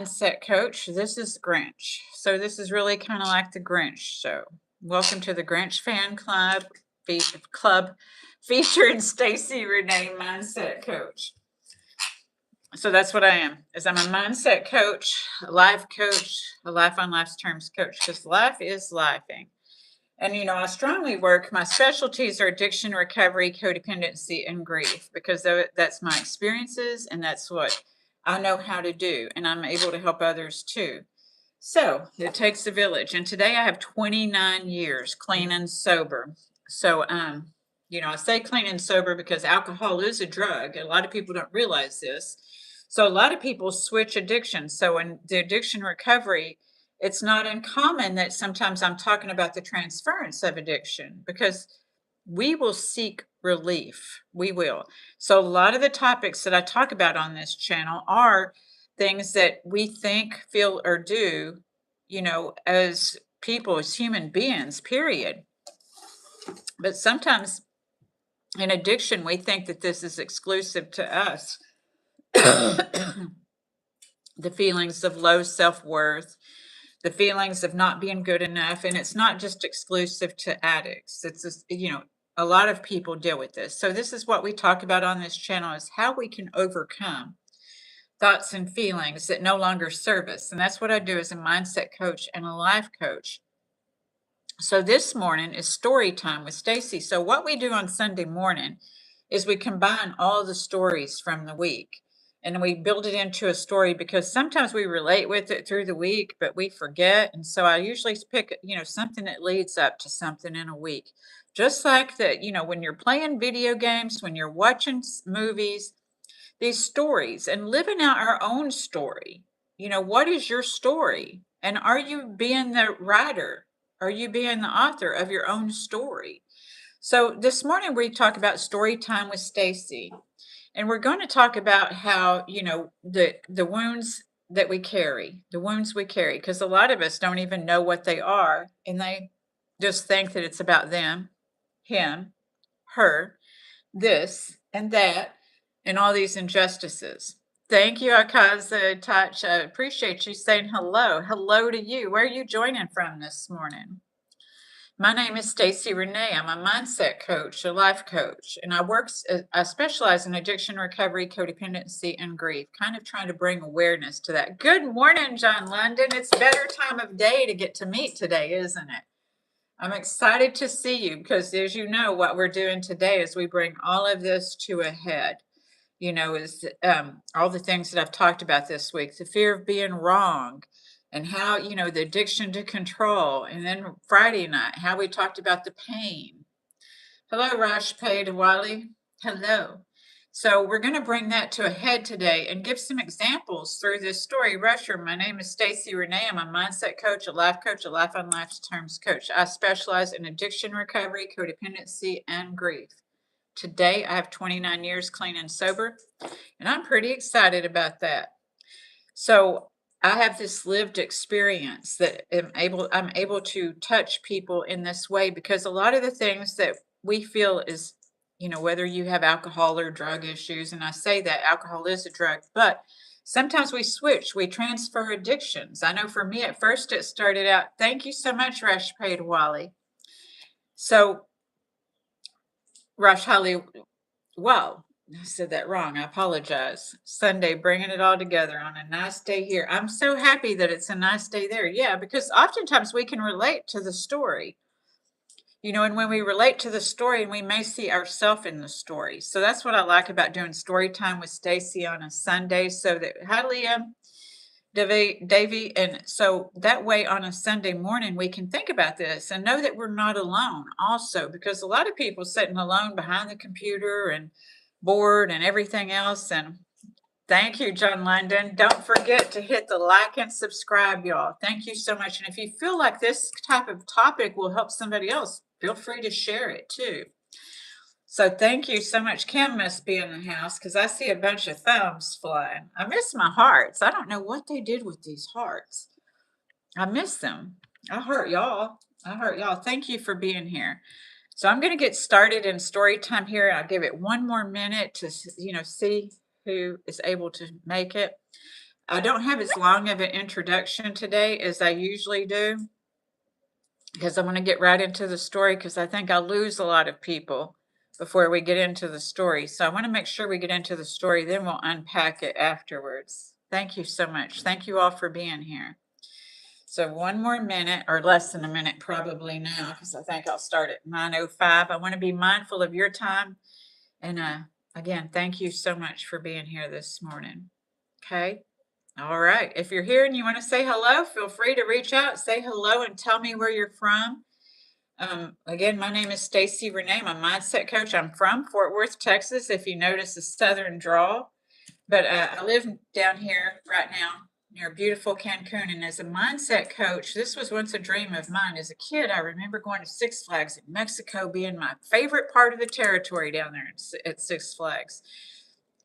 Mindset coach. This is Grinch. So this is really kind of like the Grinch show. Welcome to the Grinch fan club, club featuring Stacy Renee, mindset coach. So that's what I am. Is I'm a mindset coach, a life coach, a life on life's terms coach, because life is lifing. And I strongly work. My specialties are addiction, recovery, codependency, and grief because that's my experiences and that's what I know how to do. And I'm able to help others too. So it takes a village. And today I have 29 years clean and sober. So, I say clean and sober because alcohol is a drug. A lot of people don't realize this. So a lot of people switch addictions. So in the addiction recovery, it's not uncommon that sometimes I'm talking about the transference of addiction because we will seek relief. We will. So a lot of the topics that I talk about on this channel are things that we think, feel, or do, as people, as human beings, period. But sometimes in addiction, we think that this is exclusive to us. The feelings of low self-worth, the feelings of not being good enough. And it's not just exclusive to addicts. It's just, a lot of people deal with this. So this is what we talk about on this channel is how we can overcome thoughts and feelings that no longer serve us. And that's what I do as a mindset coach and a life coach. So this morning is story time with Stacy. So what we do on Sunday morning is we combine all the stories from the week and we build it into a story because sometimes we relate with it through the week, but we forget. And so I usually pick, something that leads up to something in a week. Just like that, when you're playing video games, when you're watching movies, these stories and living out our own story. What is your story? And are you being the writer? Are you being the author of your own story? So this morning we talk about story time with Stacy. And we're going to talk about how, the wounds that we carry, because a lot of us don't even know what they are. And they just think that it's about them, him, her, this and that, and all these injustices. Thank you, Akaza Touch. I appreciate you saying hello. Hello to you. Where are you joining from this morning? My name is Stacy Renee. I'm a mindset coach, a life coach, and I specialize in addiction recovery, codependency, and grief, kind of trying to bring awareness to that. Good morning, John London. It's better time of day to get to meet today, isn't it? I'm excited to see you because, as you know, what we're doing today is we bring all of this to a head. Is all the things that I've talked about this week, the fear of being wrong, and how, the addiction to control. And then Friday night, how we talked about the pain. Hello, Rashpay Wally. Hello. So we're going to bring that to a head today and give some examples through this story. Rusher, my name is Stacy Renee. I'm a mindset coach, a life on life's terms coach. I specialize in addiction recovery, codependency, and grief. Today, I have 29 years clean and sober, and I'm pretty excited about that. So I have this lived experience that I'm able to touch people in this way because a lot of the things that we feel is, whether you have alcohol or drug issues, and I say that alcohol is a drug, but sometimes we switch, we transfer addictions. I know for me at first it started out, thank you so much, Rashpay Wally. So Rush Holly, wow, I said that wrong. I apologize. Sunday, bringing it all together on a nice day here. I'm so happy that it's a nice day there. Yeah, because oftentimes we can relate to the story, and when we relate to the story, and we may see ourselves in the story. So that's what I like about doing story time with Stacy on a Sunday. So that, hi, Liam. Davy, and so that way on a Sunday morning we can think about this and know that we're not alone also, because a lot of people sitting alone behind the computer and bored and everything else. And thank you, John London. Don't forget to hit the like and subscribe, y'all. Thank you so much. And if you feel like this type of topic will help somebody else, feel free to share it too. So thank you so much. Kim must be in the house because I see a bunch of thumbs flying. I miss my hearts. I don't know what they did with these hearts. I miss them. I hurt y'all. Thank you for being here. So I'm going to get started in story time here. I'll give it one more minute to, see who is able to make it. I don't have as long of an introduction today as I usually do because I want to get right into the story because I think I'll lose a lot of people before we get into the story. So I want to make sure we get into the story, then we'll unpack it afterwards. Thank you so much. Thank you all for being here. So one more minute, or less than a minute probably now, because I think I'll start at 9:05. I want to be mindful of your time. And again, thank you so much for being here this morning. Okay. All right. If you're here and you want to say hello, feel free to reach out, say hello, and tell me where you're from. Again, my name is Stacy Renee. I'm a mindset coach. I'm from Fort Worth, Texas, if you notice the southern drawl. But I live down here right now near beautiful Cancun. And as a mindset coach, this was once a dream of mine. As a kid, I remember going to Six Flags in Mexico being my favorite part of the territory down there at Six Flags.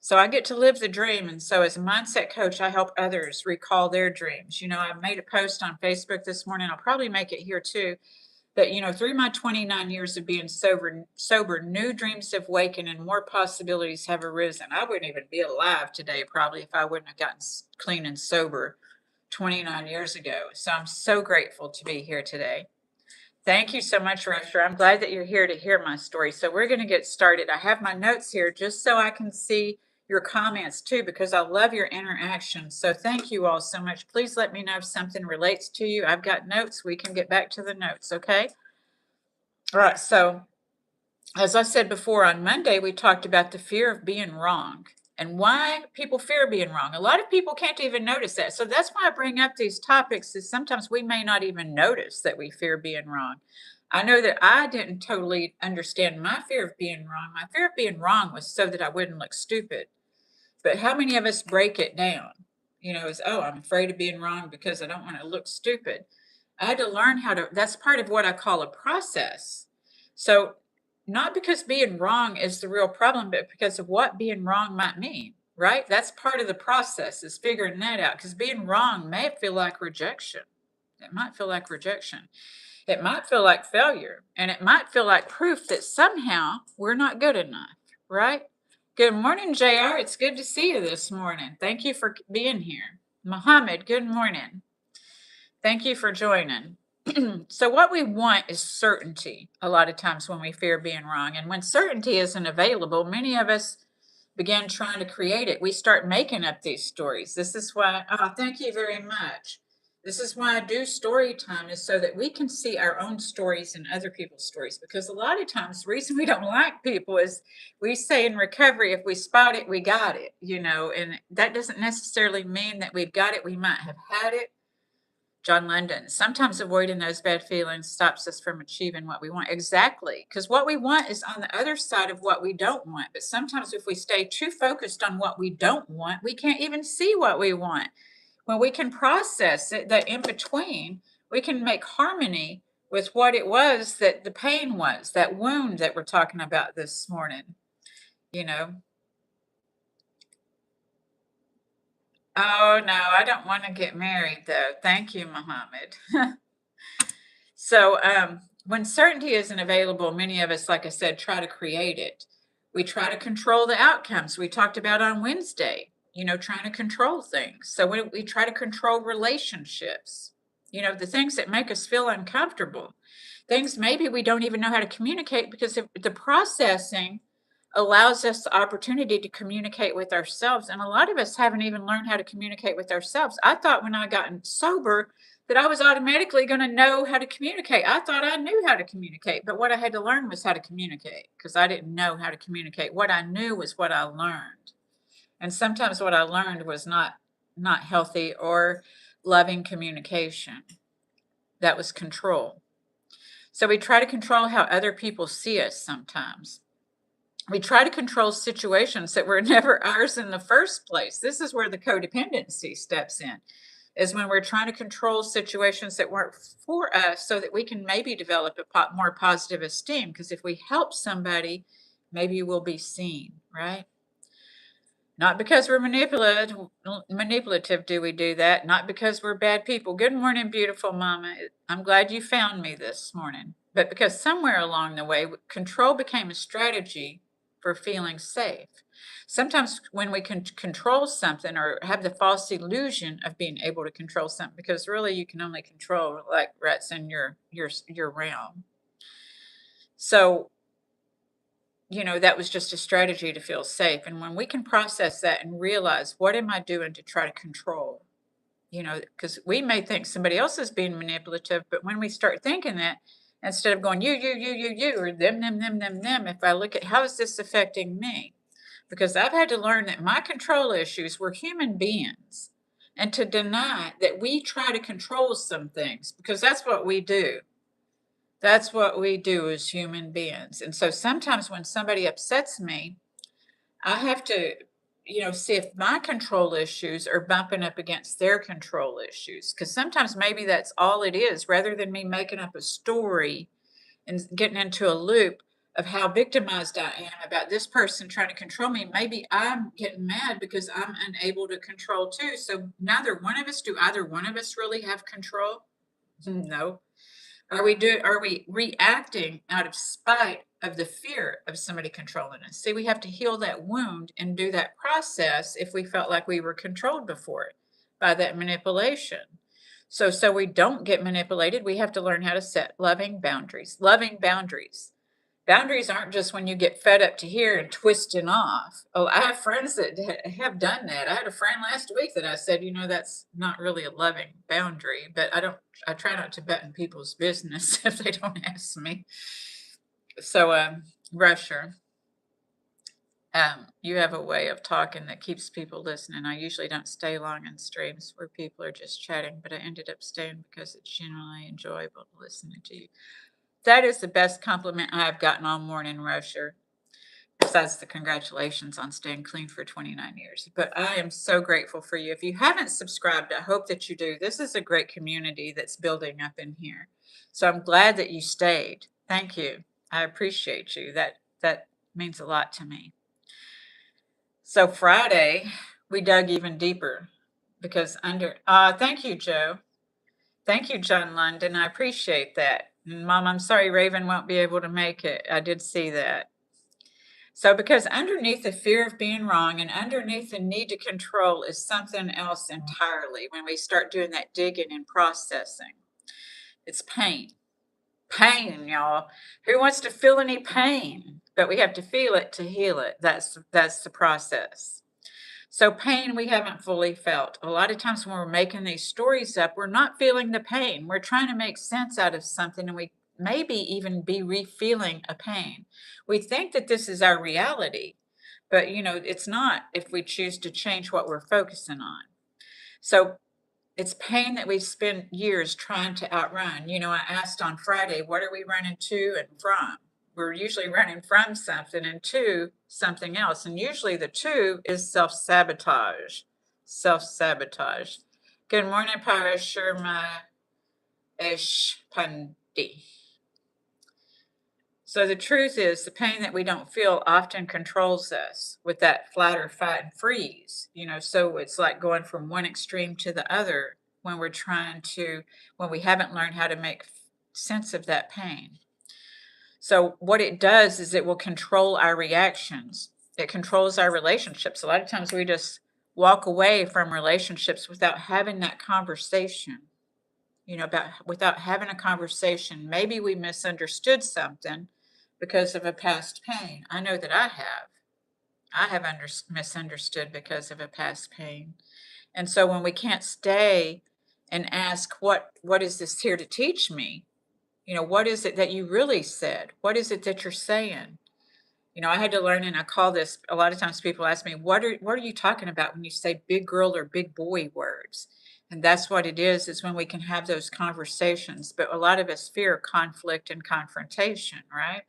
So I get to live the dream. And so as a mindset coach, I help others recall their dreams. You know, I made a post on Facebook this morning. I'll probably make it here too. That, you know, through my 29 years of being sober, new dreams have awakened and more possibilities have arisen. I wouldn't even be alive today probably if I wouldn't have gotten clean and sober 29 years ago. So I'm so grateful to be here today. Thank you so much, Rusher. I'm glad that you're here to hear my story. So we're going to get started. I have my notes here just so I can see your comments too, because I love your interaction. So thank you all so much. Please let me know if something relates to you. I've got notes. We can get back to the notes, okay? All right. So as I said before, on Monday, we talked about the fear of being wrong and why people fear being wrong. A lot of people can't even notice that. So that's why I bring up these topics, is sometimes we may not even notice that we fear being wrong. I know that I didn't totally understand my fear of being wrong. My fear of being wrong was so that I wouldn't look stupid. But how many of us break it down? You know, as, oh, I'm afraid of being wrong because I don't want to look stupid. I had to learn how to, that's part of what I call a process. So not because being wrong is the real problem, but because of what being wrong might mean, right? That's part of the process, is figuring that out, because being wrong may feel like rejection. It might feel like rejection. It might feel like failure, and it might feel like proof that somehow we're not good enough, right? Good morning, JR. It's good to see you this morning. Thank you for being here. Mohammed, good morning. Thank you for joining. So what we want is certainty a lot of times when we fear being wrong. And when certainty isn't available, many of us begin trying to create it. We start making up these stories. This is why, thank you very much. This is why I do story time, is so that we can see our own stories and other people's stories. Because a lot of times the reason we don't like people is we say in recovery, if we spot it, we got it, you know, and that doesn't necessarily mean that we've got it. We might have had it. John London, sometimes avoiding those bad feelings stops us from achieving what we want. Exactly. Because what we want is on the other side of what we don't want. But sometimes if we stay too focused on what we don't want, we can't even see what we want. When we can process it, that in between, we can make harmony with what it was that the pain was, that wound that we're talking about this morning, you know. Oh, no, I don't want to get married, though. Thank you, Muhammad. So when certainty isn't available, many of us, like I said, try to create it. We try to control the outcomes. We talked about on Wednesday, you know, trying to control things. So we try to control relationships, you know, the things that make us feel uncomfortable, things maybe we don't even know how to communicate, because the processing allows us the opportunity to communicate with ourselves. And a lot of us haven't even learned how to communicate with ourselves. I thought when I got sober that I was automatically going to know how to communicate. I thought I knew how to communicate, but what I had to learn was how to communicate, because I didn't know how to communicate. What I knew was what I learned. And sometimes what I learned was not healthy or loving communication. That was control. So we try to control how other people see us sometimes. We try to control situations that were never ours in the first place. This is where the codependency steps in, is when we're trying to control situations that weren't for us so that we can maybe develop a more positive esteem. Because if we help somebody, maybe we'll be seen, right? Not because we're manipulative do we do that. Not because we're bad people. Good morning, beautiful mama. I'm glad you found me this morning. But because somewhere along the way, control became a strategy for feeling safe. Sometimes when we can control something or have the false illusion of being able to control something, because really you can only control like what's in your realm. So, that was just a strategy to feel safe. And when we can process that and realize, what am I doing to try to control? Because we may think somebody else is being manipulative, but when we start thinking that, instead of going, you, or them, if I look at how is this affecting me? Because I've had to learn that my control issues were human beings, and to deny that we try to control some things, because that's what we do. That's what we do as human beings. And so sometimes when somebody upsets me, I have to, see if my control issues are bumping up against their control issues. Because sometimes maybe that's all it is, rather than me making up a story and getting into a loop of how victimized I am about this person trying to control me. Maybe I'm getting mad because I'm unable to control too. So neither one of us, do either one of us really have control? No. Are we reacting out of spite of the fear of somebody controlling us? See, we have to heal that wound and do that process if we felt like we were controlled before by that manipulation. So we don't get manipulated, we have to learn how to set loving boundaries. Loving boundaries. Boundaries aren't just when you get fed up to here and twisting off. Oh, I have friends that have done that. I had a friend last week that I said, that's not really a loving boundary, but I try not to butt in people's business if they don't ask me. So, Rusher, you have a way of talking that keeps people listening. I usually don't stay long in streams where people are just chatting, but I ended up staying because it's generally enjoyable listening to you. That is the best compliment I have gotten all morning, Rusher, besides the congratulations on staying clean for 29 years. But I am so grateful for you. If you haven't subscribed, I hope that you do. This is a great community that's building up in here. So I'm glad that you stayed. Thank you. I appreciate you. That means a lot to me. So Friday, we dug even deeper because thank you, Joe. Thank you, John London. I appreciate that. Mom, I'm sorry Raven won't be able to make it. I did see that. So because underneath the fear of being wrong and underneath the need to control is something else entirely when we start doing that digging and processing. It's pain. Pain, y'all. Who wants to feel any pain? But we have to feel it to heal it. That's the process. So pain we haven't fully felt. A lot of times when we're making these stories up, we're not feeling the pain. We're trying to make sense out of something, and we maybe even be re-feeling a pain. We think that this is our reality, but it's not if we choose to change what we're focusing on. So it's pain that we spend years trying to outrun. I asked on Friday, what are we running to and from? We're usually running from something and to something else. And usually the to is self-sabotage. Self-sabotage. Good morning, Parashurma Pandi. So the truth is the pain that we don't feel often controls us with that flight or fight and freeze. So it's like going from one extreme to the other when when we haven't learned how to make sense of that pain. So what it does is it will control our reactions. It controls our relationships. A lot of times we just walk away from relationships without having that conversation, without having a conversation. Maybe we misunderstood something because of a past pain. I know that I have. I have misunderstood because of a past pain. And so when we can't stay and ask, what is this here to teach me? What is it that you really said? What is it that you're saying? I had to learn, and I call this, a lot of times people ask me, what are you talking about when you say big girl or big boy words? And that's what it is when we can have those conversations. But a lot of us fear conflict and confrontation, right?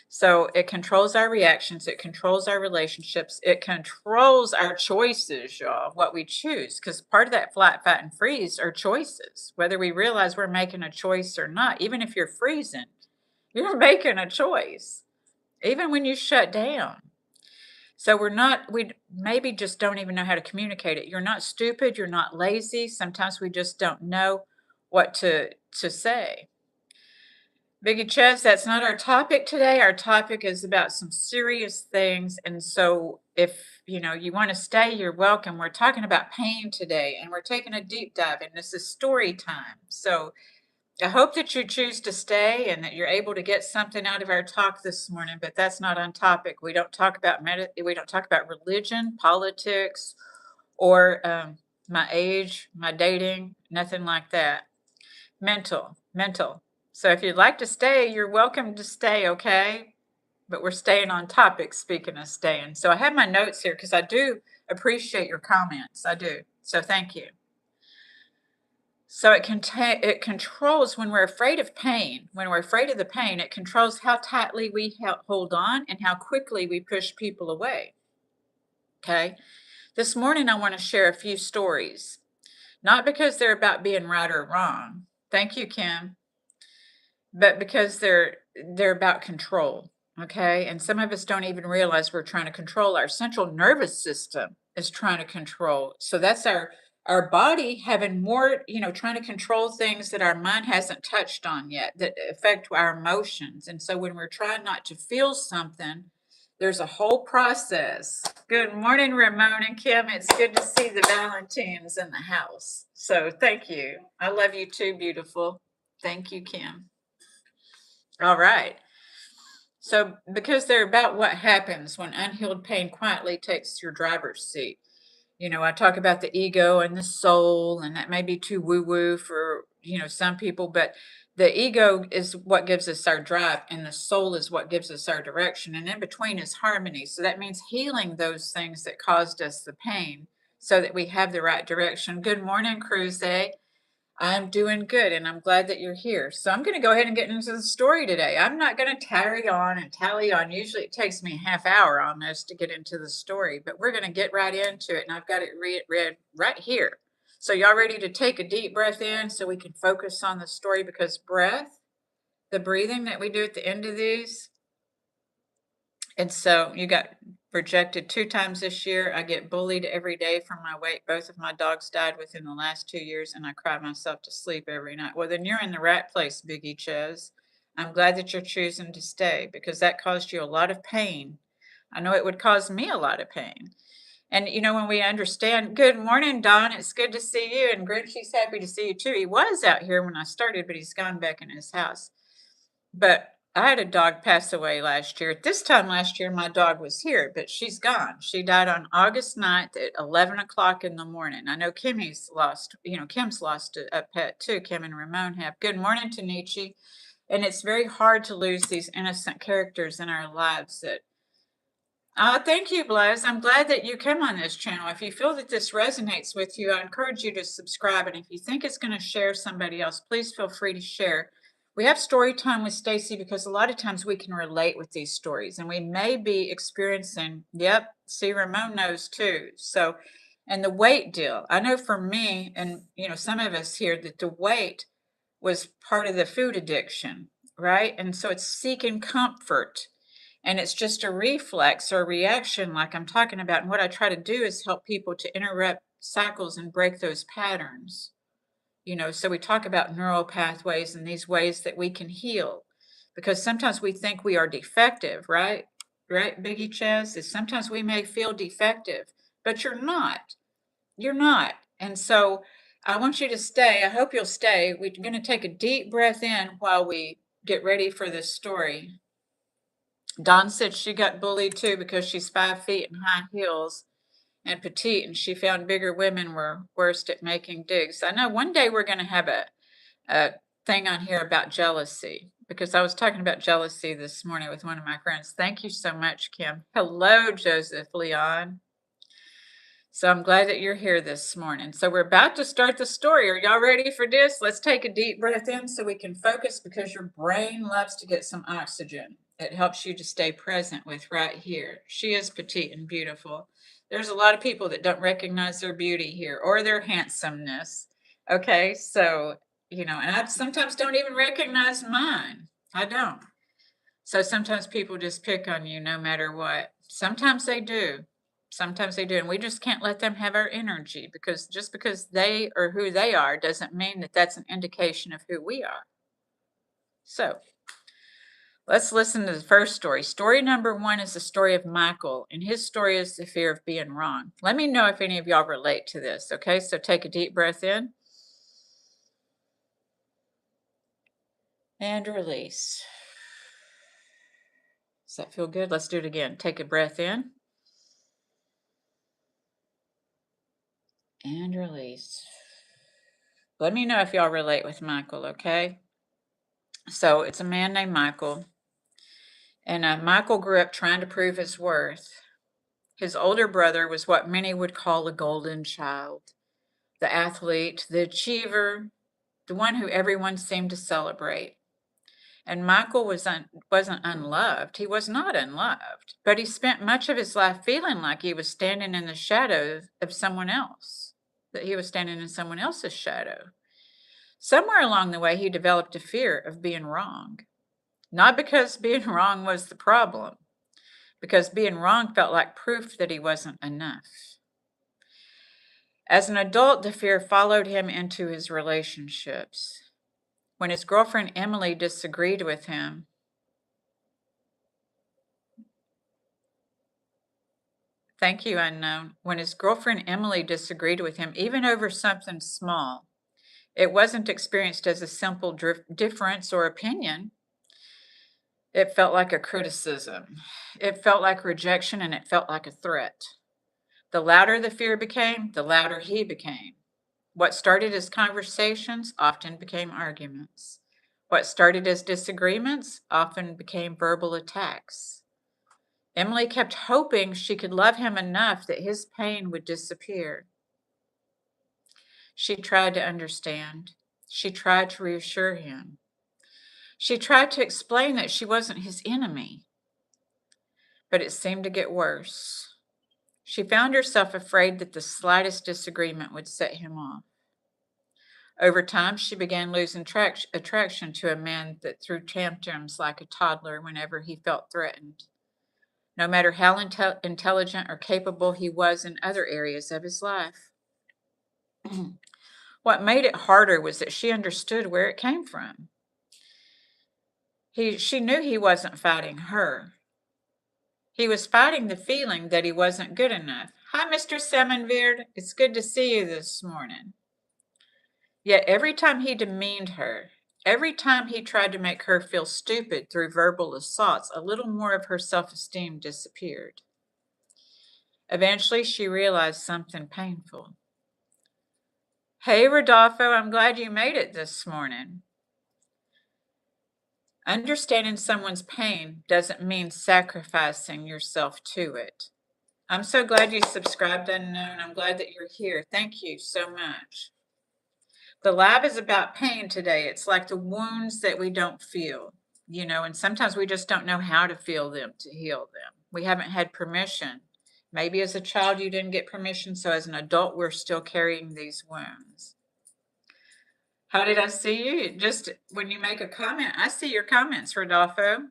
So it controls our reactions. It controls our relationships. It controls our choices, y'all, what we choose. Because part of that flat, fat, and freeze are choices, whether we realize we're making a choice or not. Even if you're freezing, you're making a choice, even when you shut down. So we maybe just don't even know how to communicate it. You're not stupid. You're not lazy. Sometimes we just don't know what to say. Biggie Ches, that's not our topic today. Our topic is about some serious things. And so if you want to stay, you're welcome. We're talking about pain today, and we're taking a deep dive, and this is story time. So I hope that you choose to stay and that you're able to get something out of our talk this morning, but that's not on topic. We don't talk about we don't talk about religion, politics, or my age, my dating, nothing like that. Mental. So if you'd like to stay, you're welcome to stay, okay? But we're staying on topic, speaking of staying. So I have my notes here because I do appreciate your comments. I do. So thank you. So it controls when we're afraid of pain. When we're afraid of the pain, it controls how tightly we hold on and how quickly we push people away. Okay. This morning, I want to share a few stories, not because they're about being right or wrong. Thank you, Kim. But because they're about control. Okay. And some of us don't even realize we're trying to control. Our central nervous system is trying to control. So that's our body having more, trying to control things that our mind hasn't touched on yet that affect our emotions. And so when we're trying not to feel something, there's a whole process. Good morning, Ramon and Kim. It's good to see the Valentines in the house. So thank you. I love you too, beautiful. Thank you, Kim. All right. So because they're about what happens when unhealed pain quietly takes your driver's seat. I talk about the ego and the soul, and that may be too woo-woo for, some people, but the ego is what gives us our drive, and the soul is what gives us our direction. And in between is harmony. So that means healing those things that caused us the pain so that we have the right direction. Good morning, Cruze. I'm doing good, and I'm glad that you're here. So I'm going to go ahead and get into the story today. I'm not going to tarry on and tally on. Usually it takes me a half hour almost to get into the story, but we're going to get right into it, and I've got it read right here. So y'all ready to take a deep breath in so we can focus on the story? Because breath, the breathing that we do at the end of these, and so you got rejected 2 times this year. I get bullied every day for my weight. Both of my dogs died within the last 2 years, and I cry myself to sleep every night. Well, then you're in the right place, Biggie Ches. I'm glad that you're choosing to stay because that caused you a lot of pain. I know it would cause me a lot of pain. And when we understand, good morning, Don. It's good to see you. And Grinchy's happy to see you too. He was out here when I started, but he's gone back in his house. But I had a dog pass away last year. At this time last year, my dog was here, but she's gone. She died on August 9th at 11 o'clock in the morning. I know Kim's lost a pet too. Kim and Ramon have. Good morning, Tanichi. And it's very hard to lose these innocent characters in our lives that thank you, Blaze. I'm glad that you came on this channel. If you feel that this resonates with you, I encourage you to subscribe. And if you think it's going to share somebody else, please feel free to share. We have story time with Stacy because a lot of times we can relate with these stories, and we may be experiencing, see, Ramon knows too. So, and the weight deal, I know for me and, some of us here that the weight was part of the food addiction, right? And so it's seeking comfort. And it's just a reflex or a reaction like I'm talking about. And what I try to do is help people to interrupt cycles and break those patterns. So we talk about neural pathways and these ways that we can heal. Because sometimes we think we are defective, right? Right, Biggie Chaz? Is sometimes we may feel defective, but you're not. You're not. And so I want you to stay. I hope you'll stay. We're going to take a deep breath in while we get ready for this story. Dawn said she got bullied too because she's 5 feet in high heels and petite, and she found bigger women were worst at making digs. I know one day we're going to have a thing on here about jealousy because I was talking about jealousy this morning with one of my friends. Thank you so much, Kim. Hello, Joseph Leon. So I'm glad that you're here this morning. So we're about to start the story. Are y'all ready for this? Let's take a deep breath in so we can focus because your brain loves to get some oxygen. It helps you to stay present with right here. She is petite and beautiful. There's a lot of people that don't recognize their beauty here or their handsomeness. Okay, so, and I sometimes don't even recognize mine. I don't. So sometimes people just pick on you no matter what. Sometimes they do. Sometimes they do. And we just can't let them have our energy because just because they are who they are doesn't mean that that's an indication of who we are. So Let's listen to the first story. Story number 1 is the story of Michael, and his story is the fear of being wrong. Let me know if any of y'all relate to this, okay? So take a deep breath in and release. Does that feel good? Let's do it again. Take a breath in and release. Let me know if y'all relate with Michael, okay? So it's a man named Michael, and Michael grew up trying to prove his worth. His older brother was what many would call a golden child, the athlete, the achiever, the one who everyone seemed to celebrate. And Michael wasn't unloved. He was not unloved, but he spent much of his life feeling like he was standing in the shadow of someone else, that he was standing in someone else's shadow. Somewhere along the way, he developed a fear of being wrong. Not because being wrong was the problem, because being wrong felt like proof that he wasn't enough. As an adult, the fear followed him into his relationships. When his girlfriend Emily disagreed with him, thank you, unknown. When his girlfriend Emily disagreed with him, even over something small, it wasn't experienced as a simple difference or opinion. It felt like a criticism. It felt like rejection, and it felt like a threat. The louder the fear became, the louder he became. What started as conversations often became arguments. What started as disagreements often became verbal attacks. Emily kept hoping she could love him enough that his pain would disappear. She tried to understand. She tried to reassure him. She tried to explain that she wasn't his enemy. But it seemed to get worse. She found herself afraid that the slightest disagreement would set him off. Over time, she began losing attraction to a man that threw tantrums like a toddler whenever he felt threatened, no matter how intelligent or capable he was in other areas of his life. What made it harder was that she understood where it came from. She knew he wasn't fighting her. He was fighting the feeling that he wasn't good enough. Hi, Mr. Semenveerd. It's good to see you this morning. Yet every time he demeaned her, every time he tried to make her feel stupid through verbal assaults, a little more of her self-esteem disappeared. Eventually, she realized something painful. Hey, Rodolfo, I'm glad you made it this morning. Understanding someone's pain doesn't mean sacrificing yourself to it. I'm so glad you subscribed, Unknown. I'm glad that you're here. Thank you so much. The lab is about pain today. It's like the wounds that we don't feel, and sometimes we just don't know how to feel them to heal them. We haven't had permission. Maybe as a child you didn't get permission, so as an adult we're still carrying these wounds. How did I see you? Just when you make a comment, I see your comments, Rodolfo.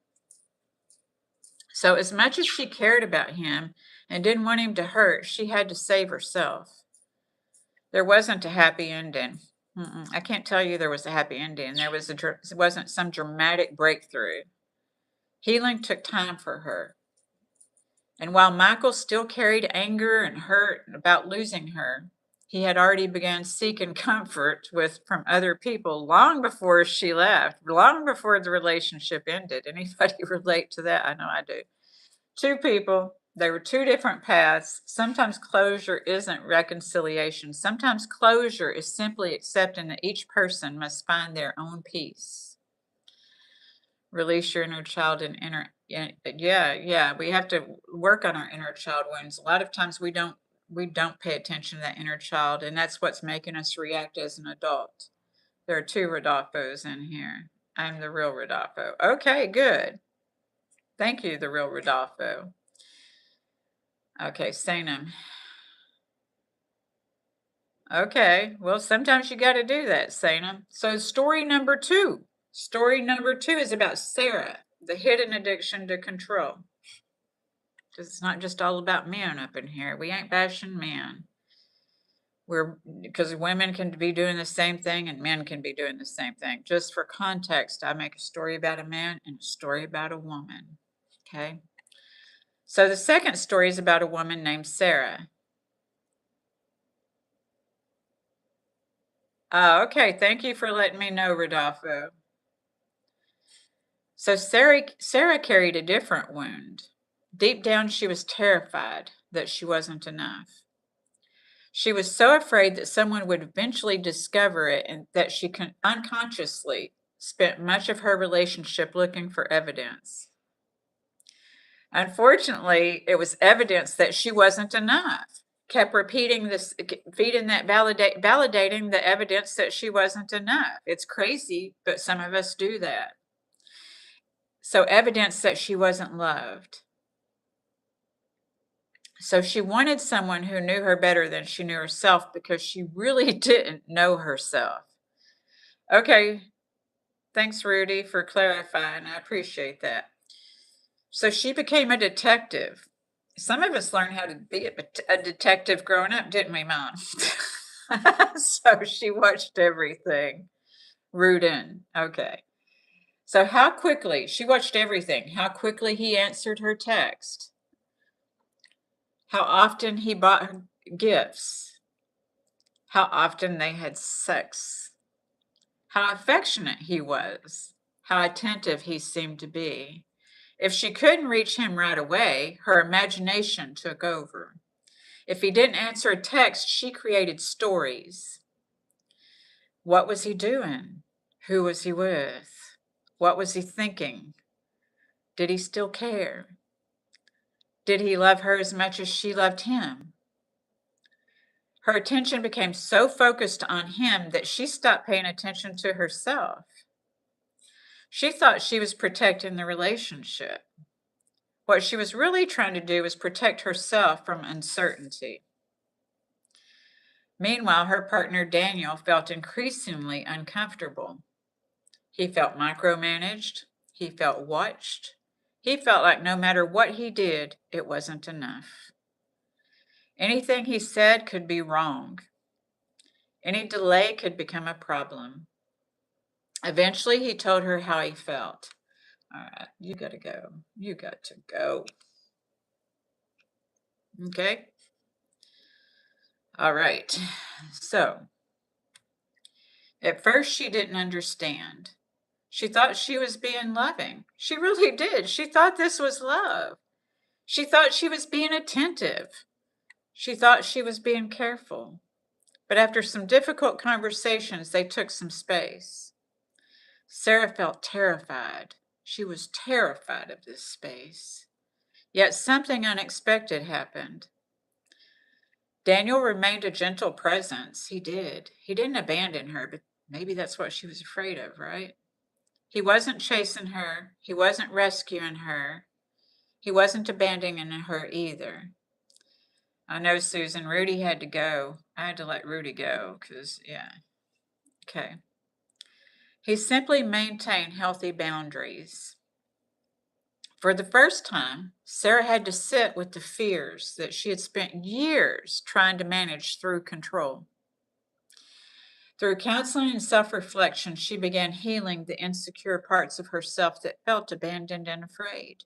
So as much as she cared about him and didn't want him to hurt, she had to save herself. There wasn't a happy ending. I can't tell you there was a happy ending. It wasn't some dramatic breakthrough. Healing took time for her. And while Michael still carried anger and hurt about losing her, he had already begun seeking comfort from other people long before she left, long before the relationship ended. Anybody relate to that? I know I do. Two people, they were two different paths. Sometimes closure isn't reconciliation. Sometimes closure is simply accepting that each person must find their own peace. Release your inner child and we have to work on our inner child wounds. A lot of times we don't pay attention to that inner child, and that's what's making us react as an adult. There are two Rodolfos in here. I'm the real Rodolfo. Okay, good. Thank you, the real Rodolfo. Okay, Sanam. Okay, well, sometimes you got to do that, Sanam. So story number 2. Story number 2 is about Sarah, the hidden addiction to control. It's not just all about men up in here. We ain't bashing men. Because women can be doing the same thing and men can be doing the same thing. Just for context, I make a story about a man and a story about a woman. Okay. So the second story is about a woman named Sarah. Okay. Thank you for letting me know, Rodolfo. So Sarah carried a different wound. Deep down, she was terrified that she wasn't enough. She was so afraid that someone would eventually discover it and that she unconsciously spent much of her relationship looking for evidence. Unfortunately, it was evidence that she wasn't enough. Kept repeating this, feeding that validating the evidence that she wasn't enough. It's crazy, but some of us do that. So evidence that she wasn't loved. So she wanted someone who knew her better than she knew herself because she really didn't know herself. Okay. Thanks, Rudy, for clarifying. I appreciate that. So she became a detective. Some of us learned how to be a detective growing up, didn't we, Mom? So she watched everything. Rudin. Okay. So how quickly, she watched everything. How quickly he answered her text. How often he bought her gifts. How often they had sex. How affectionate he was. How attentive he seemed to be. If she couldn't reach him right away, her imagination took over. If he didn't answer a text, she created stories. What was he doing? Who was he with? What was he thinking? Did he still care? Did he love her as much as she loved him? Her attention became so focused on him that she stopped paying attention to herself. She thought she was protecting the relationship. What she was really trying to do was protect herself from uncertainty. Meanwhile, her partner Daniel felt increasingly uncomfortable. He felt micromanaged. He felt watched. He felt like no matter what he did, it wasn't enough. Anything he said could be wrong. Any delay could become a problem. Eventually, he told her how he felt. All right, you got to go. You got to go. Okay. All right. So, at first, she didn't understand. She thought she was being loving. She really did. She thought this was love. She thought she was being attentive. She thought she was being careful. But after some difficult conversations, they took some space. Sarah felt terrified. She was terrified of this space. Yet something unexpected happened. Daniel remained a gentle presence. He did. He didn't abandon her, but maybe that's what she was afraid of, right? He wasn't chasing her. He wasn't rescuing her. He wasn't abandoning her either. I know, Susan, Rudy had to go. I had to let Rudy go because, yeah. Okay. He simply maintained healthy boundaries. For the first time, Sarah had to sit with the fears that she had spent years trying to manage through control. Through counseling and self-reflection, she began healing the insecure parts of herself that felt abandoned and afraid.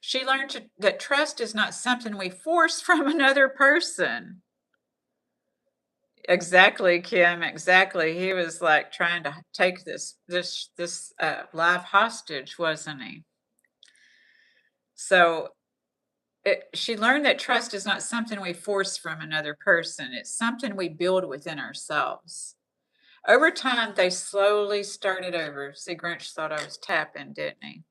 She learned that trust is not something we force from another person. Exactly, Kim. Exactly. He was like trying to take this life hostage, wasn't he? So she learned that trust is not something we force from another person. It's something we build within ourselves. Over time, they slowly started over. See, Grinch thought I was tapping, didn't he?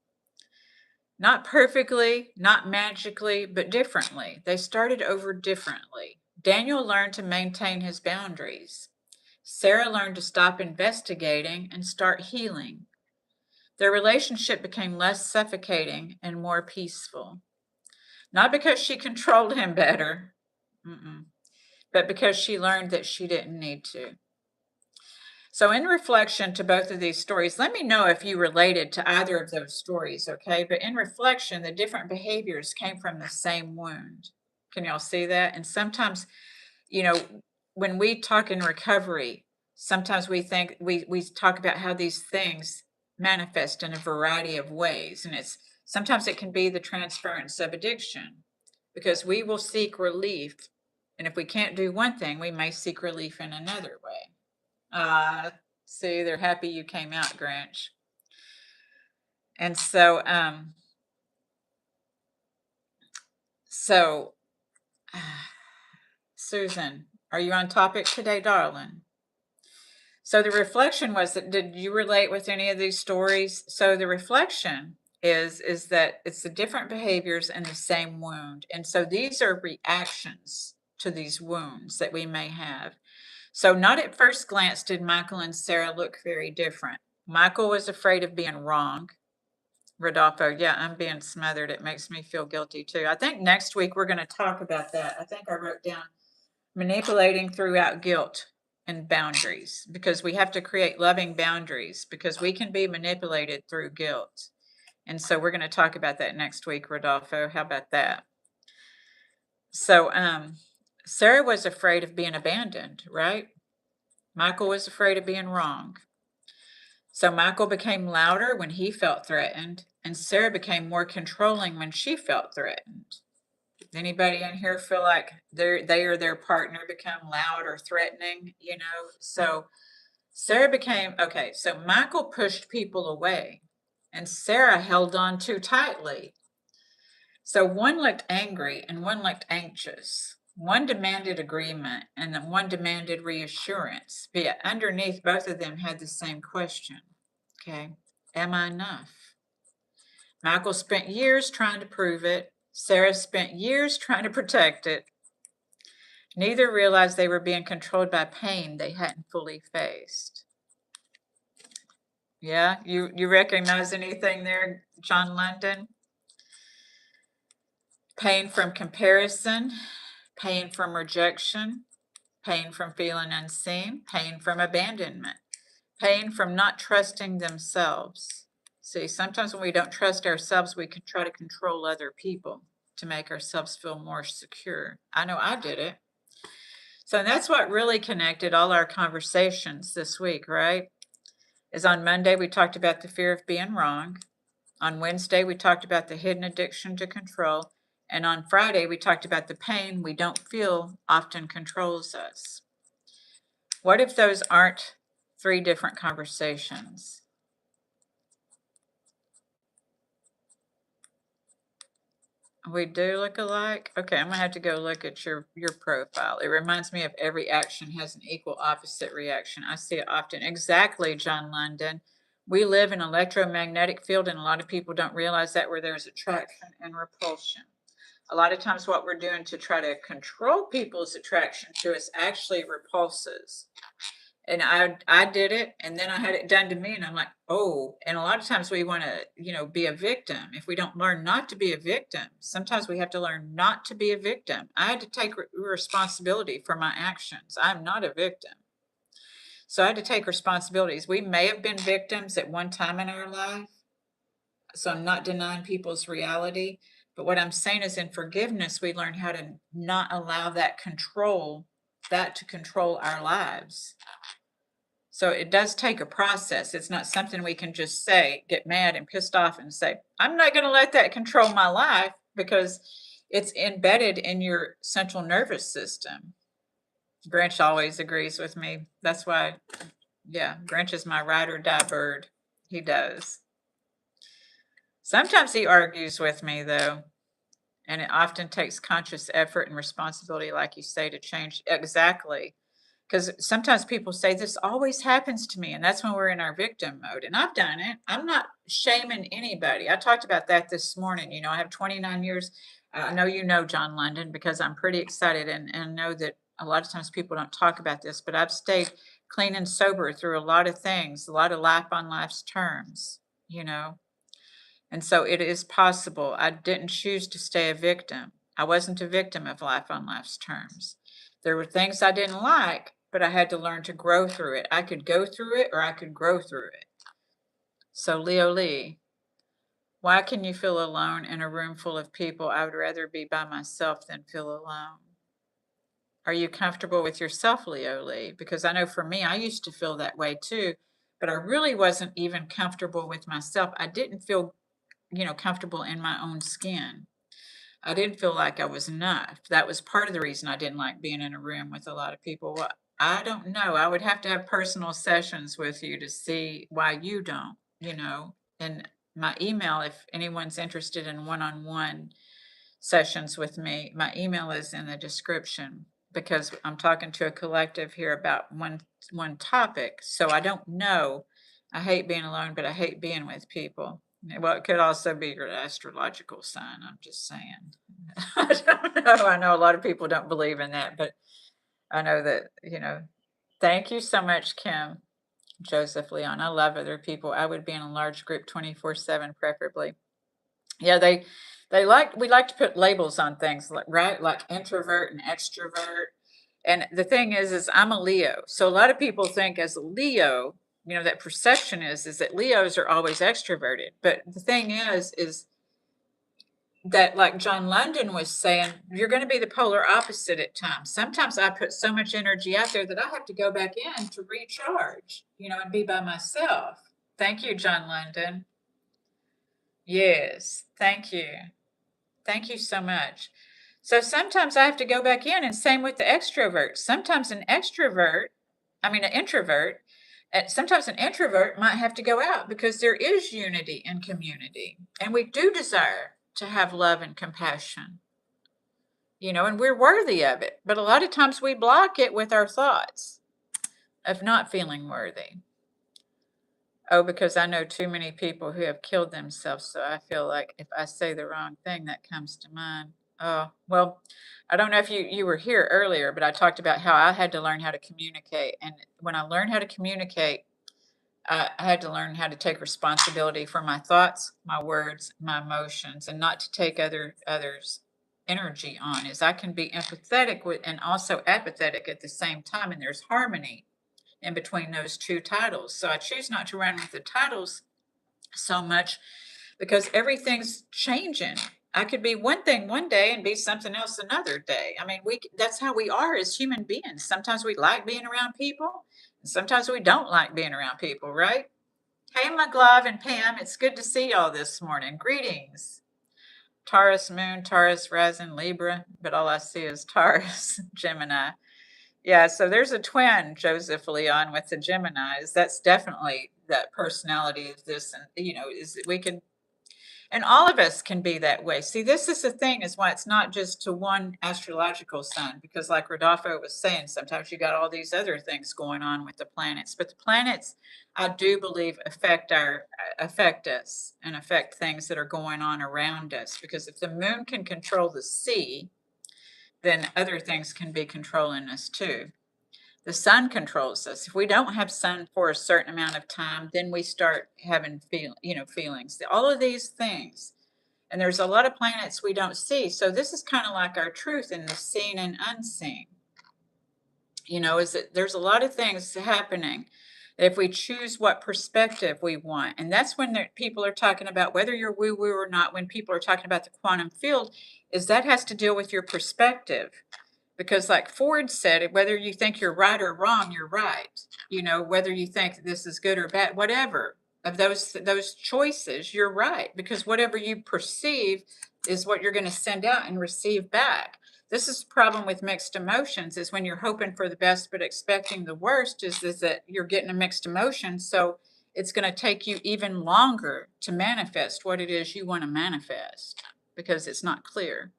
Not perfectly, not magically, but differently. They started over differently. Daniel learned to maintain his boundaries. Sarah learned to stop investigating and start healing. Their relationship became less suffocating and more peaceful. Not because she controlled him better, but because she learned that she didn't need to. So in reflection to both of these stories, let me know if you related to either of those stories, okay? But in reflection, the different behaviors came from the same wound. Can y'all see that? And sometimes you know, when we talk in recovery, sometimes we think we talk about how these things manifest in a variety of ways. And it's sometimes it can be the transference of addiction because we will seek relief. And if we can't do one thing, we may seek relief in another way. See, they're happy you came out, Grinch. And so, Susan, are you on topic today, darling? So the reflection was that, did you relate with any of these stories? So the reflection is that it's the different behaviors in the same wound. And so these are reactions to these wounds that we may have. So not at first glance did Michael and Sarah look very different. Michael was afraid of being wrong. Rodolfo, yeah, I'm being smothered. It makes me feel guilty too. I think next week we're going to talk about that. I think I wrote down manipulating throughout guilt and boundaries, because we have to create loving boundaries because we can be manipulated through guilt. And so we're going to talk about that next week, Rodolfo. How about that? So Sarah was afraid of being abandoned, right? Michael was afraid of being wrong. So Michael became louder when he felt threatened, and Sarah became more controlling when she felt threatened. Anybody in here feel like they or their partner become loud or threatening, you know? So Sarah became, okay, so Michael pushed people away and Sarah held on too tightly. So one looked angry and one looked anxious. One demanded agreement and then one demanded reassurance. But underneath, both of them had the same question. Okay, am I enough? Michael spent years trying to prove it. Sarah spent years trying to protect it. Neither realized they were being controlled by pain they hadn't fully faced. Yeah, you recognize anything there, John London? Pain from comparison, pain from rejection, pain from feeling unseen, pain from abandonment, pain from not trusting themselves. See, sometimes when we don't trust ourselves, we can try to control other people to make ourselves feel more secure. I know I did it. So that's what really connected all our conversations this week, right? Is on Monday, we talked about the fear of being wrong. On Wednesday, we talked about the hidden addiction to control. And on Friday, we talked about the pain we don't feel often controls us. What if those aren't 3 different conversations? We do look alike? Okay, I'm gonna have to go look at your profile. It reminds me of every action has an equal opposite reaction. I see it often. Exactly, John London. We live in an electromagnetic field, and a lot of people don't realize that, where there's attraction and repulsion. A lot of times what we're doing to try to control people's attraction to us actually repulses. And I did it, and then I had it done to me, and I'm like, oh. And a lot of times we want to, be a victim. If we don't learn not to be a victim, sometimes we have to learn not to be a victim. I had to take responsibility for my actions. I'm not a victim. So I had to take responsibilities. We may have been victims at one time in our life. So I'm not denying people's reality. But what I'm saying is, in forgiveness, we learn how to not allow that to control our lives. So it does take a process. It's not something we can just say, get mad and pissed off and say, I'm not going to let that control my life, because it's embedded in your central nervous system. Grinch always agrees with me. That's why, yeah, Grinch is my ride or die bird. He does. Sometimes he argues with me, though, and it often takes conscious effort and responsibility, like you say, to change. Exactly. Because sometimes people say, this always happens to me. And that's when we're in our victim mode. And I've done it. I'm not shaming anybody. I talked about that this morning. I have 29 years. I know you know John London, because I'm pretty excited and know that a lot of times people don't talk about this, but I've stayed clean and sober through a lot of things, a lot of life on life's terms. And so it is possible. I didn't choose to stay a victim. I wasn't a victim of life on life's terms. There were things I didn't like, but I had to learn to grow through it. I could go through it or I could grow through it. So Leo Lee, why can you feel alone in a room full of people? I would rather be by myself than feel alone. Are you comfortable with yourself, Leo Lee? Because I know for me, I used to feel that way too, but I really wasn't even comfortable with myself. I didn't feel, comfortable in my own skin. I didn't feel like I was enough. That was part of the reason I didn't like being in a room with a lot of people. Well, I don't know. I would have to have personal sessions with you to see why you don't, And my email, if anyone's interested in one-on-one sessions with me, my email is in the description because I'm talking to a collective here about one topic. So I don't know. I hate being alone, but I hate being with people. Well, it could also be your astrological sign. I'm just saying. I don't know. I know a lot of people don't believe in that, but I know that, thank you so much, Kim, Joseph, Leon. I love other people. I would be in a large group 24/7, preferably. Yeah, we like to put labels on things, right? Like introvert and extrovert. And the thing is I'm a Leo. So a lot of people think as a Leo, that perception is that Leos are always extroverted. But the thing is that, like John London was saying, you're going to be the polar opposite at times. Sometimes I put so much energy out there that I have to go back in to recharge, and be by myself. Thank you, John London. Yes, thank you. Thank you so much. So sometimes I have to go back in, and same with the extrovert. Sometimes an introvert, sometimes an introvert might have to go out because there is unity in community. And we do desire to have love and compassion, and we're worthy of it. But a lot of times we block it with our thoughts of not feeling worthy. Oh, because I know too many people who have killed themselves. So I feel like if I say the wrong thing, that comes to mind. Oh, well, I don't know if you were here earlier, but I talked about how I had to learn how to communicate. And when I learned how to communicate, I had to learn how to take responsibility for my thoughts, my words, my emotions, and not to take others' energy on. Is I can be empathetic with and also apathetic at the same time, and there's harmony in between those two titles. So I choose not to run with the titles so much because everything's changing. I could be one thing one day and be something else another day. I mean, that's how we are as human beings. Sometimes we like being around people, and sometimes we don't like being around people, right? Hey, McGlove and Pam, it's good to see y'all this morning. Greetings. Taurus moon, Taurus rising, Libra, but all I see is Taurus, Gemini. Yeah, so there's a twin, Joseph Leon, with the Geminis. That's definitely that personality of this, and is that we can, and all of us can be that way. See, this is the thing, is why it's not just to one astrological sign, because like Rodolfo was saying, sometimes you got all these other things going on with the planets. But the planets, I do believe, affect us and affect things that are going on around us. Because if the moon can control the sea, then other things can be controlling us too. The sun controls us. If we don't have sun for a certain amount of time, then we start having feelings. All of these things. And there's a lot of planets we don't see. So this is kind of like our truth in the seen and unseen. Is that there's a lot of things happening if we choose what perspective we want. And that's when people are talking about, whether you're woo-woo or not, when people are talking about the quantum field, is that has to deal with your perspective. Because like Ford said, whether you think you're right or wrong, you're right. Whether you think this is good or bad, whatever of those choices, you're right. Because whatever you perceive is what you're going to send out and receive back. This is the problem with mixed emotions, is when you're hoping for the best but expecting the worst, is that you're getting a mixed emotion. So it's going to take you even longer to manifest what it is you want to manifest because it's not clear.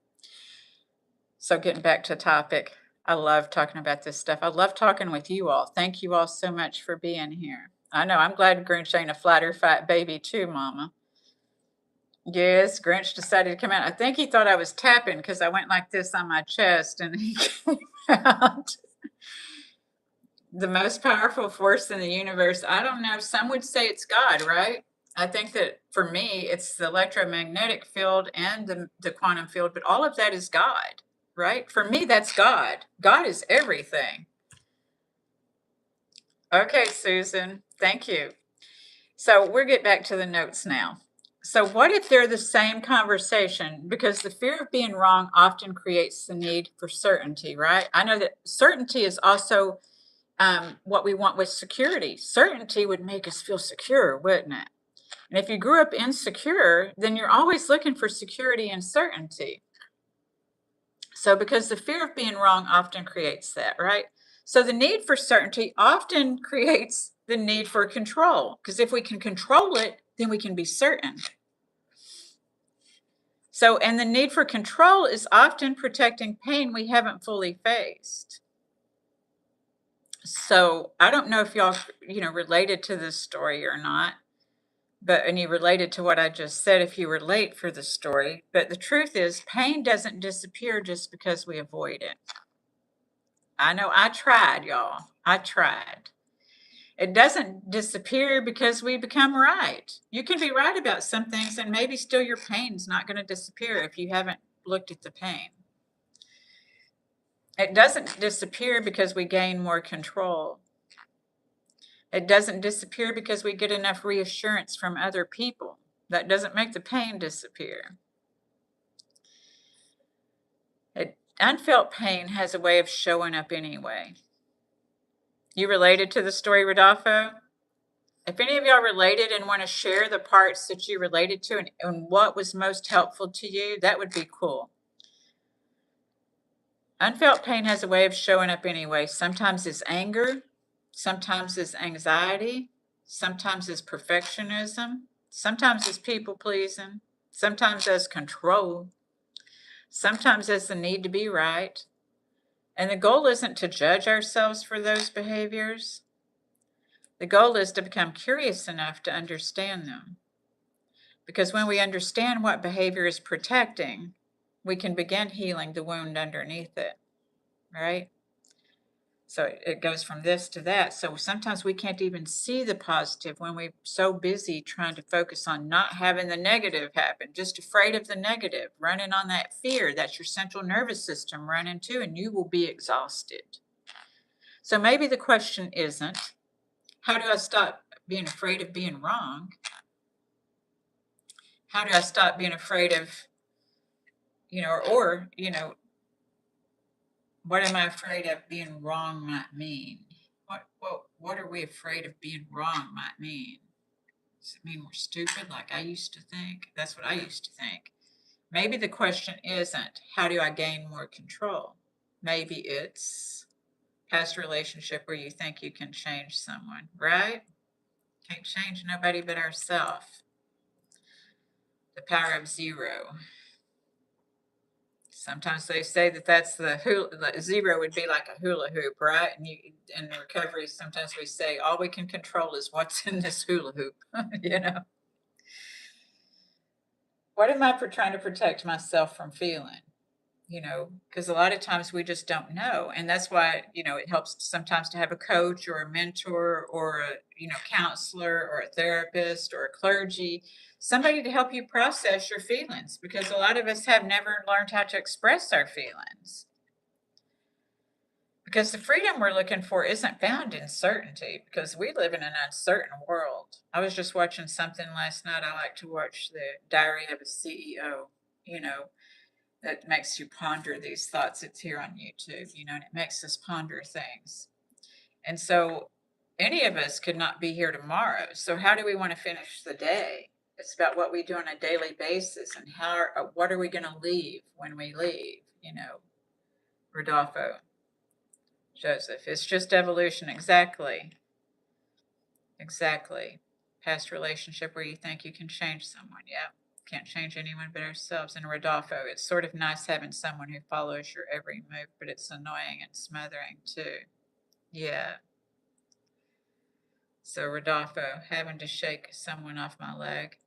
So getting back to topic, I love talking about this stuff. I love talking with you all. Thank you all so much for being here. I know, I'm glad Grinch ain't a flat or fat baby too, Mama. Yes, Grinch decided to come out. I think he thought I was tapping because I went like this on my chest and he came out. The most powerful force in the universe. I don't know. Some would say it's God, right? I think that for me, it's the electromagnetic field and the quantum field, but all of that is God. Right? For me, that's God. God is everything. Okay, Susan. Thank you. So we'll get back to the notes now. So what if they're the same conversation? Because the fear of being wrong often creates the need for certainty, right? I know that certainty is also what we want with security. Certainty would make us feel secure, wouldn't it? And if you grew up insecure, then you're always looking for security and certainty. So because the fear of being wrong often creates that, right? So the need for certainty often creates the need for control, because if we can control it, then we can be certain. So, and the need for control is often protecting pain we haven't fully faced. So I don't know if y'all, related to this story or not, and you related to what I just said if you relate for the story. But the truth is, pain doesn't disappear just because we avoid it. I know I tried, y'all. I tried. It doesn't disappear because we become right. You can be right about some things, and maybe still your pain's not going to disappear if you haven't looked at the pain. It doesn't disappear because we gain more control. It doesn't disappear because we get enough reassurance from other people. That doesn't make the pain disappear. Unfelt pain has a way of showing up anyway. You related to the story, Rodolfo? If any of y'all related and want to share the parts that you related to and what was most helpful to you, that would be cool. Unfelt pain has a way of showing up anyway. Sometimes it's anger, sometimes it's anxiety, sometimes it's perfectionism, sometimes it's people pleasing, sometimes as control, sometimes as the need to be right. And the goal isn't to judge ourselves for those behaviors. The goal is to become curious enough to understand them. Because when we understand what behavior is protecting, we can begin healing the wound underneath it, right? So it goes from this to that. So sometimes we can't even see the positive when we're so busy trying to focus on not having the negative happen, just afraid of the negative, running on that fear. That's your central nervous system running too, and you will be exhausted. So maybe the question isn't, how do I stop being afraid of being wrong? How do I stop being afraid of, what am I afraid of being wrong might mean? What are we afraid of being wrong might mean? Does it mean we're stupid like I used to think? That's what I used to think. Maybe the question isn't, how do I gain more control? Maybe it's past relationship where you think you can change someone, right? Can't change nobody but ourselves. The power of zero. Sometimes they say that that's the zero would be like a hula hoop, right? And in recovery, sometimes we say all we can control is what's in this hula hoop, What am I trying to protect myself from feeling? Because a lot of times we just don't know. And that's why, it helps sometimes to have a coach or a mentor or a, counselor or a therapist or a clergy, somebody to help you process your feelings, because a lot of us have never learned how to express our feelings. Because the freedom we're looking for isn't found in certainty, because we live in an uncertain world. I was just watching something last night. I like to watch the Diary of a CEO, that makes you ponder these thoughts. It's here on YouTube, and it makes us ponder things. And so any of us could not be here tomorrow. So how do we want to finish the day? It's about what we do on a daily basis and what are we going to leave when we leave, Rodolfo, Joseph. It's just evolution. Exactly. Past relationship where you think you can change someone. Yep. Can't change anyone but ourselves. And Rodolfo, it's sort of nice having someone who follows your every move, but it's annoying and smothering too. Yeah. So Rodolfo, having to shake someone off my leg.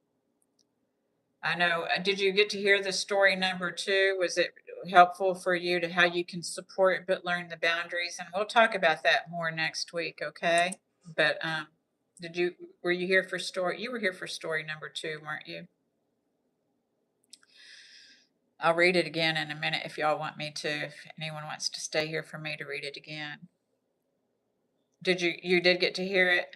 I know. Did you get to hear the story number 2? Was it helpful for you to how you can support but learn the boundaries? And we'll talk about that more next week, okay? But were you here for story? You were here for story number 2, weren't you? I'll read it again in a minute if y'all want me to, if anyone wants to stay here for me to read it again. You did get to hear it?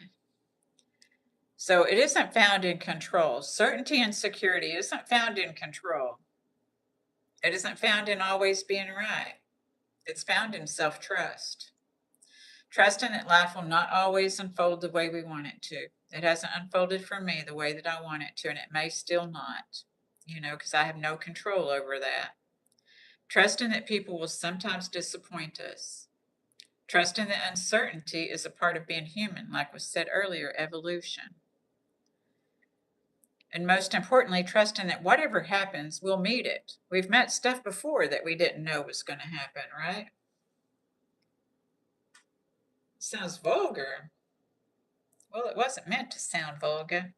So it isn't found in control. Certainty and security isn't found in control. It isn't found in always being right. It's found in self-trust. Trusting that life will not always unfold the way we want it to. It hasn't unfolded for me the way that I want it to, and it may still not, because I have no control over that. Trusting that people will sometimes disappoint us. Trusting that uncertainty is a part of being human, like was said earlier, evolution. And most importantly, trusting that whatever happens, we'll meet it. We've met stuff before that we didn't know was going to happen, right? Sounds vulgar. Well, it wasn't meant to sound vulgar.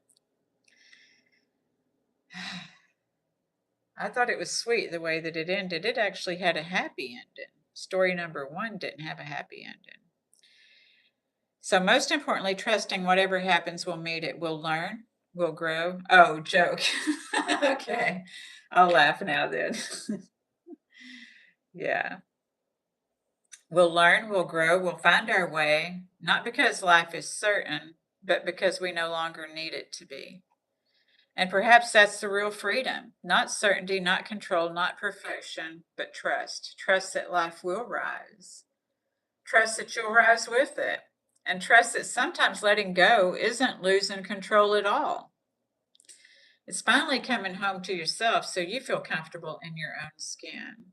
I thought it was sweet the way that it ended. It actually had a happy ending. Story number 1 didn't have a happy ending. So most importantly, trusting whatever happens, we'll meet it. We'll learn. We'll grow. Oh, joke. Okay. I'll laugh now then. Yeah. We'll learn, we'll grow, we'll find our way, not because life is certain, but because we no longer need it to be. And perhaps that's the real freedom. Not certainty, not control, not perfection, but trust. Trust that life will rise. Trust that you'll rise with it. And trust that sometimes letting go isn't losing control at all. It's finally coming home to yourself so you feel comfortable in your own skin.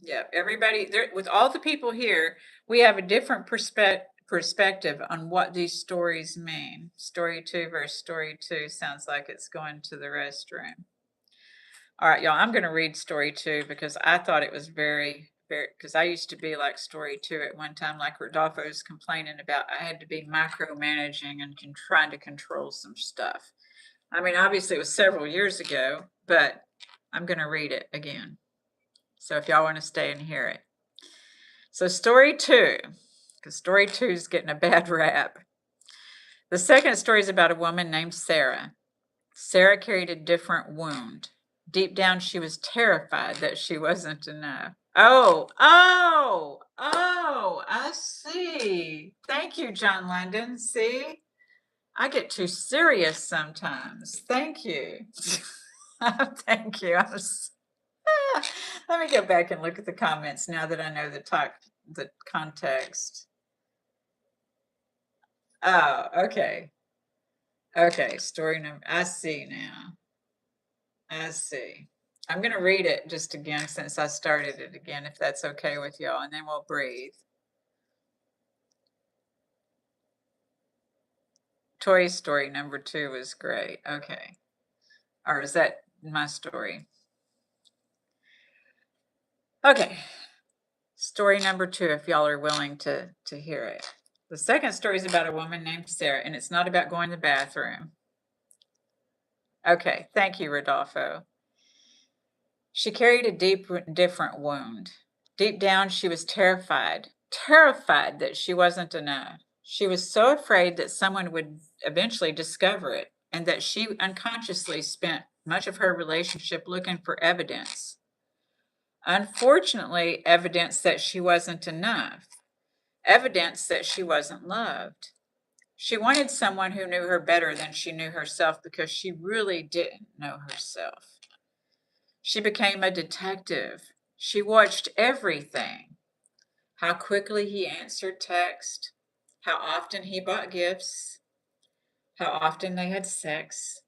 Yep, everybody, with all the people here, we have a different perspective on what these stories mean. Story 2 versus story 2 sounds like it's going to the restroom. All right, y'all, I'm going to read story 2 because I thought it was very, because I used to be like story 2 at one time, like Rodolfo was complaining about. I had to be micromanaging and trying to control some stuff. I mean, obviously it was several years ago, but I'm going to read it again. So if y'all want to stay and hear it. So story 2, because story 2 is getting a bad rap. The second story is about a woman named Sarah. Sarah carried a different wound. Deep down, she was terrified that she wasn't enough. Oh, I see. Thank you, John London. See, I get too serious sometimes. Thank you. Thank you. Let me go back and look at the comments now that I know the context. Oh, okay. Okay, story number, I see now. I see. I'm going to read it just again since I started it again, if that's okay with y'all, and then we'll breathe. Toy Story number 2 was great. Okay. Or is that my story? Okay. Story number 2, if y'all are willing to hear it. The second story is about a woman named Sarah, and it's not about going to the bathroom. Okay, thank you, Rodolfo. She carried a different wound. Deep down, she was terrified that she wasn't enough. She was so afraid that someone would eventually discover it, and that she unconsciously spent much of her relationship looking for evidence. Unfortunately, evidence that she wasn't enough, evidence that she wasn't loved. She wanted someone who knew her better than she knew herself because she really didn't know herself. She became a detective. She watched everything. How quickly he answered text, how often he bought gifts, how often they had sex,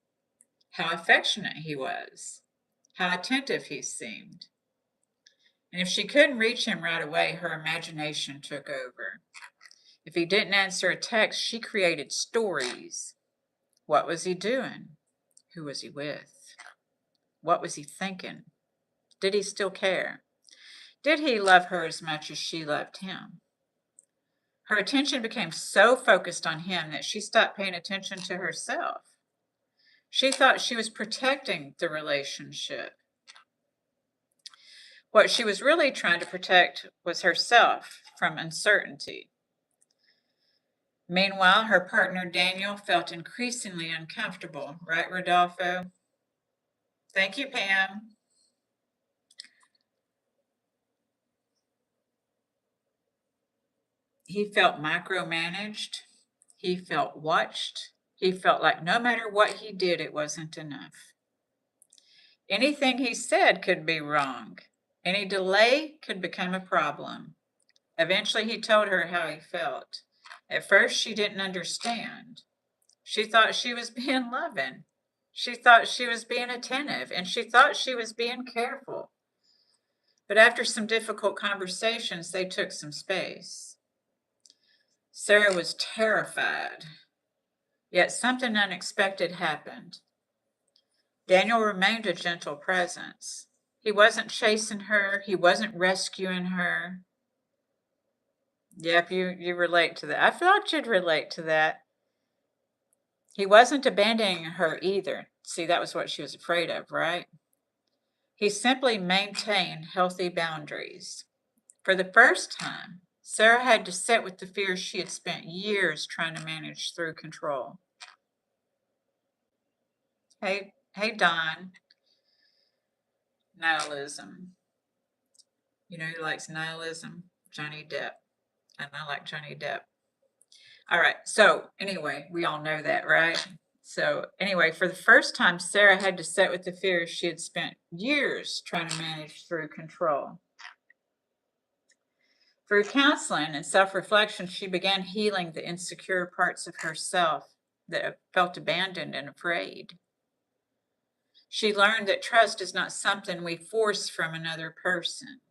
how affectionate he was, how attentive he seemed. And if she couldn't reach him right away, her imagination took over. If he didn't answer a text, she created stories. What was he doing? Who was he with? What was he thinking? Did he still care? Did he love her as much as she loved him? Her attention became so focused on him that she stopped paying attention to herself. She thought she was protecting the relationship. What she was really trying to protect was herself from uncertainty. Meanwhile, her partner Daniel felt increasingly uncomfortable, right, Rodolfo? Thank you, Pam. He felt micromanaged. He felt watched. He felt like no matter what he did, it wasn't enough. Anything he said could be wrong. Any delay could become a problem. Eventually, he told her how he felt. At first, she didn't understand. She thought she was being loving. She thought she was being attentive, and she thought she was being careful. But after some difficult conversations, they took some space. Sarah was terrified, yet something unexpected happened. Daniel remained a gentle presence. He wasn't chasing her. He wasn't rescuing her. Yep, you relate to that. I thought you'd relate to that. He wasn't abandoning her either. See, that was what she was afraid of, right? He simply maintained healthy boundaries. For the first time, Sarah had to sit with the fears she had spent years trying to manage through control. Hey, Don. Nihilism. You know who likes nihilism? Johnny Depp. And I like Johnny Depp. All right. So anyway, we all know that, right? So anyway, for the first time, Sarah had to sit with the fears she had spent years trying to manage through control. Through counseling and self-reflection, she began healing the insecure parts of herself that felt abandoned and afraid. She learned that trust is not something we force from another person.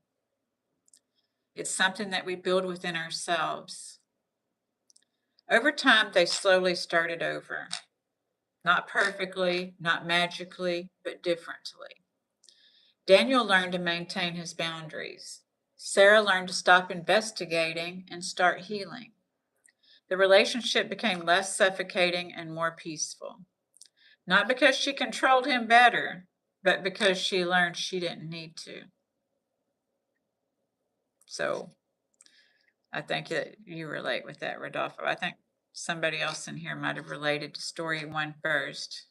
It's something that we build within ourselves. Over time, they slowly started over. Not perfectly, not magically, but differently. Daniel learned to maintain his boundaries. Sarah learned to stop investigating and start healing. The relationship became less suffocating and more peaceful. Not because she controlled him better, but because she learned she didn't need to. So I think that you relate with that, Rodolfo. I think somebody else in here might have related to story 1 first.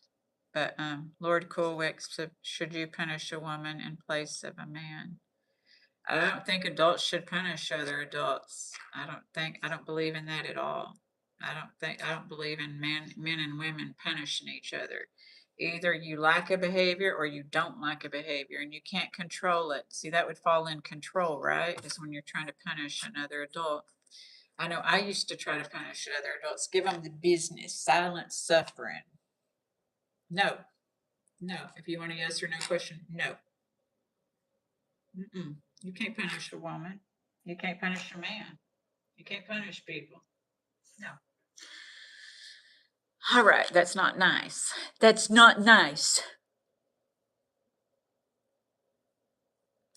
But Lord Coolwick, should you punish a woman in place of a man? I don't think adults should punish other adults. I don't believe in that at all. I don't believe in men and women punishing each other. Either you like a behavior or you don't like a behavior, and you can't control it. See, that would fall in control, right? Is when you're trying to punish another adult. I know I used to try to punish other adults, give them the business, silent suffering. No. If you want a yes or no question, no. You can't punish a woman. You can't punish a man. You can't punish people. No. All right, that's not nice. That's not nice.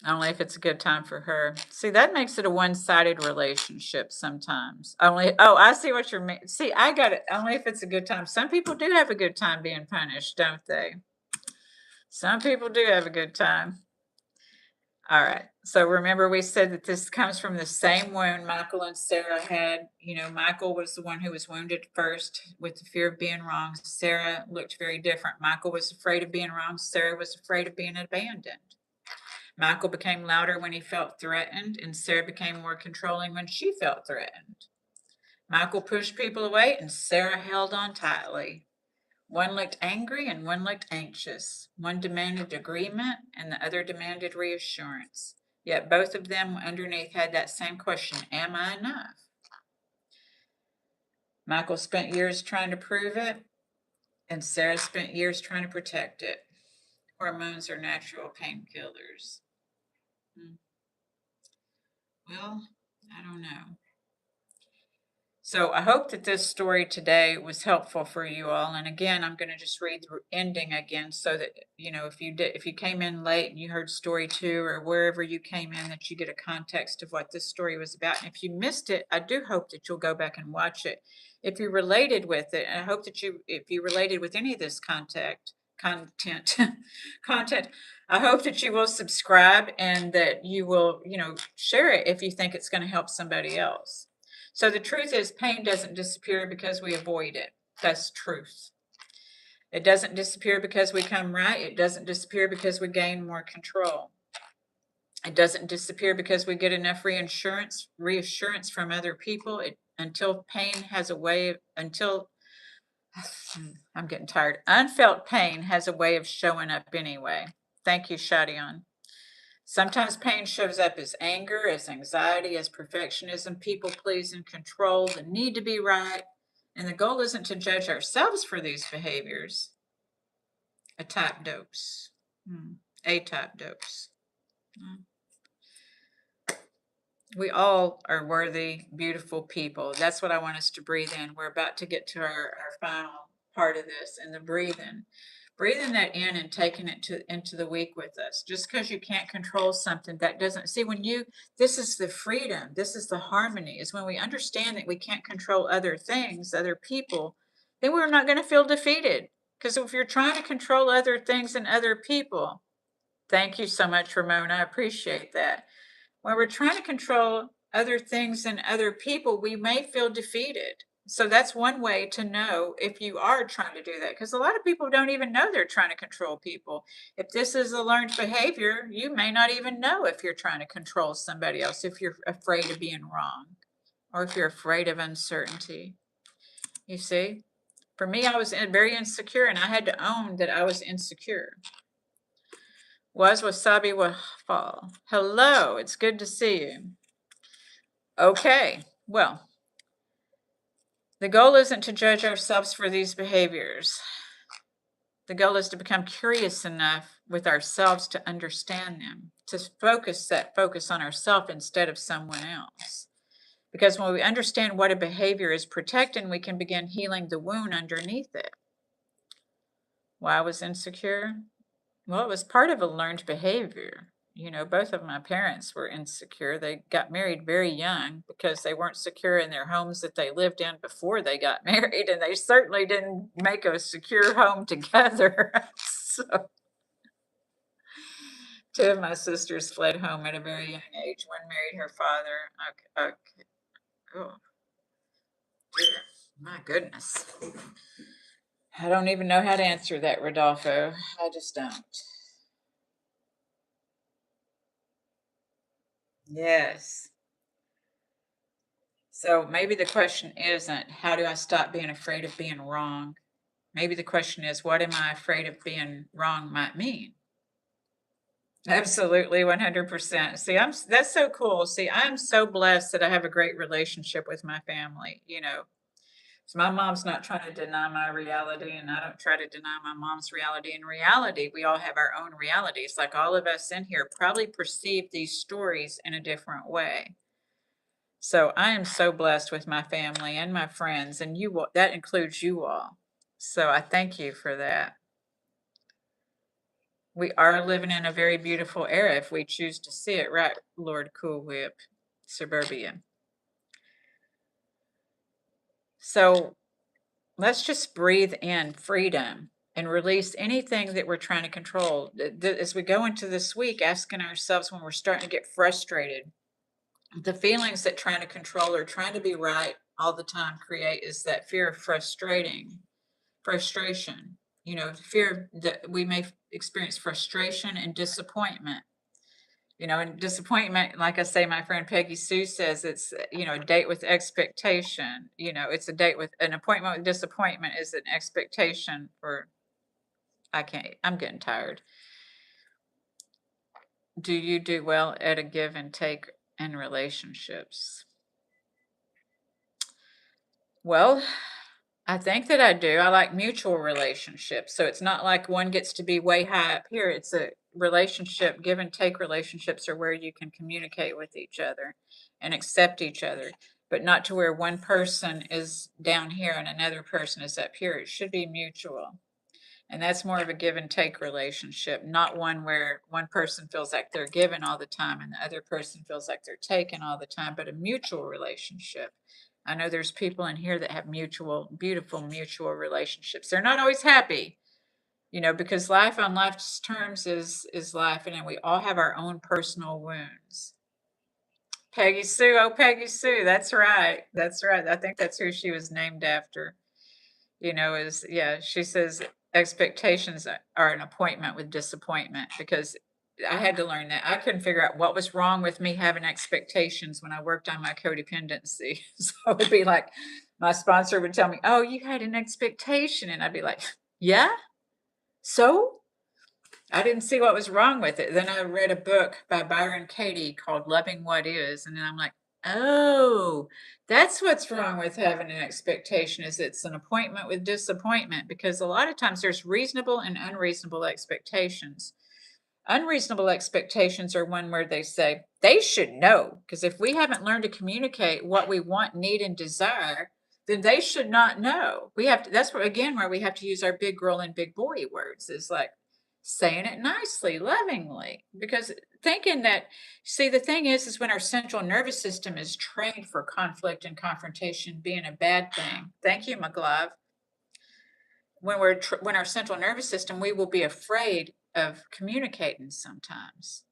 Only if it's a good time for her. See, that makes it a one-sided relationship sometimes. I see what you're mean. See, I got it. Only if it's a good time. Some people do have a good time being punished, don't they? Some people do have a good time. All right. So remember, we said that this comes from the same wound Michael and Sarah had. You know, Michael was the one who was wounded first with the fear of being wrong. Sarah looked very different. Michael was afraid of being wrong. Sarah was afraid of being abandoned. Michael became louder when he felt threatened, and Sarah became more controlling when she felt threatened. Michael pushed people away, and Sarah held on tightly. One looked angry and one looked anxious. One demanded agreement and the other demanded reassurance. Yet both of them underneath had that same question, am I enough? Michael spent years trying to prove it, and Sarah spent years trying to protect it. Hormones are natural painkillers. Well, I don't know. So I hope that this story today was helpful for you all. And again, I'm going to just read the ending again so that, you know, if you came in late and you heard story 2 or wherever you came in, that you get a context of what this story was about. And if you missed it, I do hope that you'll go back and watch it. If you related with it, and I hope that if you related with any of this content, I hope that you will subscribe and that you will, share it if you think it's going to help somebody else. So the truth is, pain doesn't disappear because we avoid it. That's truth. It doesn't disappear because we come right. It doesn't disappear because we gain more control. It doesn't disappear because we get enough reassurance from other people. Until I'm getting tired. Unfelt pain has a way of showing up anyway. Thank you, Shadion. Sometimes pain shows up as anger, as anxiety, as perfectionism, people pleasing, control, the need to be right. And the goal isn't to judge ourselves for these behaviors. A type dose. A type dose. We all are worthy, beautiful people. That's what I want us to breathe in. We're about to get to our final part of this and the breathing. Breathing that in and taking it into the week with us. Just because you can't control something, that doesn't see this is the freedom, this is the harmony, is when we understand that we can't control other things, other people, then we're not going to feel defeated. Because if you're trying to control other things and other people, thank you so much, Ramon. I appreciate that. When we're trying to control other things and other people, we may feel defeated. So that's one way to know if you are trying to do that, because a lot of people don't even know they're trying to control people. If this is a learned behavior, you may not even know if you're trying to control somebody else, if you're afraid of being wrong or if you're afraid of uncertainty. You see, for me, I was very insecure, and I had to own that I was insecure. Was Wasabi Wafal. Hello, it's good to see you. Okay, well, the goal isn't to judge ourselves for these behaviors. The goal is to become curious enough with ourselves to understand them, to focus on ourselves instead of someone else. Because when we understand what a behavior is protecting, we can begin healing the wound underneath it. Why I was insecure? Well, it was part of a learned behavior. You know, both of my parents were insecure. They got married very young because they weren't secure in their homes that they lived in before they got married, and they certainly didn't make a secure home together. So, two of my sisters fled home at a very young age. One married her father. Okay. Oh, dear. My goodness. I don't even know how to answer that, Rodolfo. I just don't. Yes. So maybe the question isn't, how do I stop being afraid of being wrong? Maybe the question is, what am I afraid of being wrong might mean? Absolutely, 100%. See, that's so cool. See, I'm so blessed that I have a great relationship with my family, you know. So my mom's not trying to deny my reality, and I don't try to deny my mom's reality. In reality, we all have our own realities. Like all of us in here probably perceive these stories in a different way. So I am so blessed with my family and my friends, and that includes you all. So I thank you for that. We are living in a very beautiful era if we choose to see it, right, Lord Cool Whip, Suburbia. So let's just breathe in freedom and release anything that we're trying to control. As we go into this week, asking ourselves when we're starting to get frustrated, the feelings that trying to control or trying to be right all the time create is that fear of frustration. You know, fear that we may experience frustration and disappointment. You know, and disappointment, like I say, my friend Peggy Sue says, it's, you know, a date with expectation. You know, it's a date with an appointment with disappointment is an expectation for, I'm getting tired. Do you do well at a give and take in relationships? Well, I think that I do. I like mutual relationships. So it's not like one gets to be way high up here. It's a relationship, give and take relationships are where you can communicate with each other and accept each other, but not to where one person is down here and another person is up here. It should be mutual. And that's more of a give and take relationship, not one where one person feels like they're giving all the time and the other person feels like they're taking all the time, but a mutual relationship. I know there's people in here that have beautiful mutual relationships. They're not always happy, you know, because life on life's terms is life, and then we all have our own personal wounds. Peggy Sue, oh Peggy Sue, that's right. That's right. I think that's who she was named after. You know, she says expectations are an appointment with disappointment, because I had to learn that. I couldn't figure out what was wrong with me having expectations when I worked on my codependency. So it would be like My sponsor would tell me, oh, you had an expectation. And I'd be like, yeah, so I didn't see what was wrong with it. Then I read a book by Byron Katie called Loving What Is. And then I'm like, oh, that's what's wrong with having an expectation, is it's an appointment with disappointment, because a lot of times there's reasonable and unreasonable expectations. Unreasonable expectations are one where they say they should know, because if we haven't learned to communicate what we want, need, and desire, then they should not know. We have to, that's where, again, where we have to use our big girl and big boy words, is like saying it nicely, lovingly, because thinking that, see, the thing is when our central nervous system is trained for conflict and confrontation being a bad thing. Thank you, McLove. When our central nervous system, we will be afraid of communicating sometimes,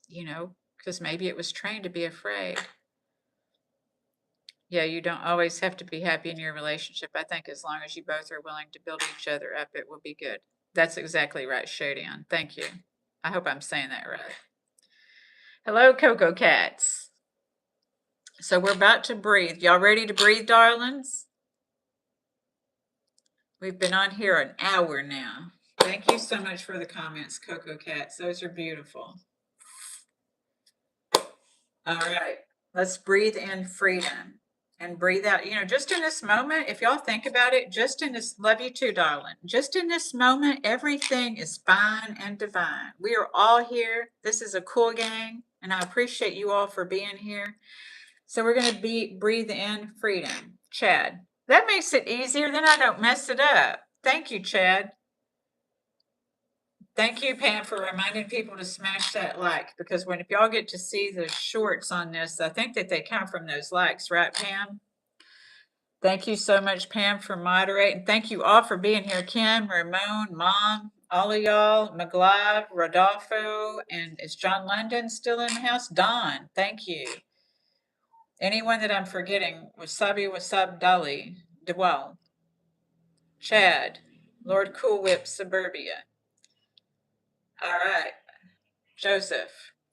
because maybe it was trained to be afraid. Yeah, you don't always have to be happy in your relationship. I think as long as you both are willing to build each other up, it will be good. That's exactly right, Shodian. Thank you. I hope I'm saying that right. Hello, Cocoa Cats. So we're about to breathe. Y'all ready to breathe, darlings? We've been on here an hour now. Thank you so much for the comments, Cocoa Cats. Those are beautiful. All right. Let's breathe in freedom and breathe out. Just in this moment, if y'all think about it, just in this, love you too, darling. Just in this moment, everything is fine and divine. We are all here. This is a cool gang, and I appreciate you all for being here. So we're going to breathe in freedom. Chad, that makes it easier, then I don't mess it up. Thank you, Chad. Thank you, Pam, for reminding people to smash that like, because if y'all get to see the shorts on this, I think that they come from those likes, right, Pam? Thank you so much, Pam, for moderating. Thank you all for being here. Kim, Ramon, Mom, all of y'all, McGlive, Rodolfo, and is John London still in the house? Don, thank you. Anyone that I'm forgetting, Wasabi Wasab Dali, Dewell, Chad, Lord Cool Whip, Suburbia. All right. Joseph,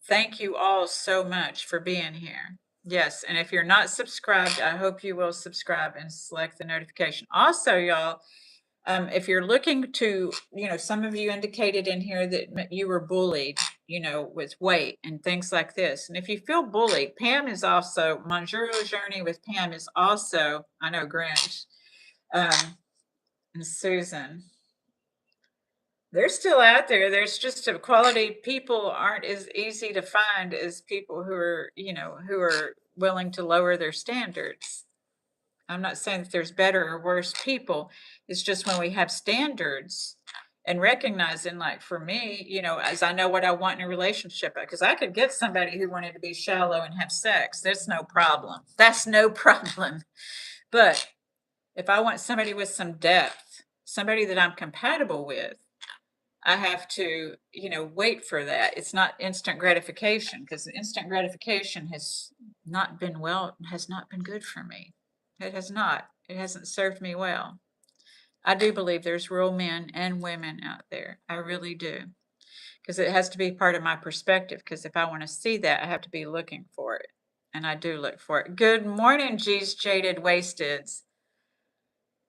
thank you all so much for being here. Yes, and if you're not subscribed, I hope you will subscribe and select the notification. Also, y'all, if you're looking to, some of you indicated in here that you were bullied, with weight and things like this. And if you feel bullied, Pam is also, Monjuro Journey with Pam is also, I know, Grinch, and Susan. They're still out there. There's just a quality people aren't as easy to find as people who are, who are willing to lower their standards. I'm not saying that there's better or worse people. It's just when we have standards and recognizing, like for me, as I know what I want in a relationship, because I could get somebody who wanted to be shallow and have sex. That's no problem. That's no problem. But if I want somebody with some depth, somebody that I'm compatible with, I have to, wait for that. It's not instant gratification, because instant gratification has not been good for me. It has not. It hasn't served me well. I do believe there's real men and women out there. I really do. Because it has to be part of my perspective. Because if I want to see that, I have to be looking for it. And I do look for it. Good morning, G's Jaded Wasteds.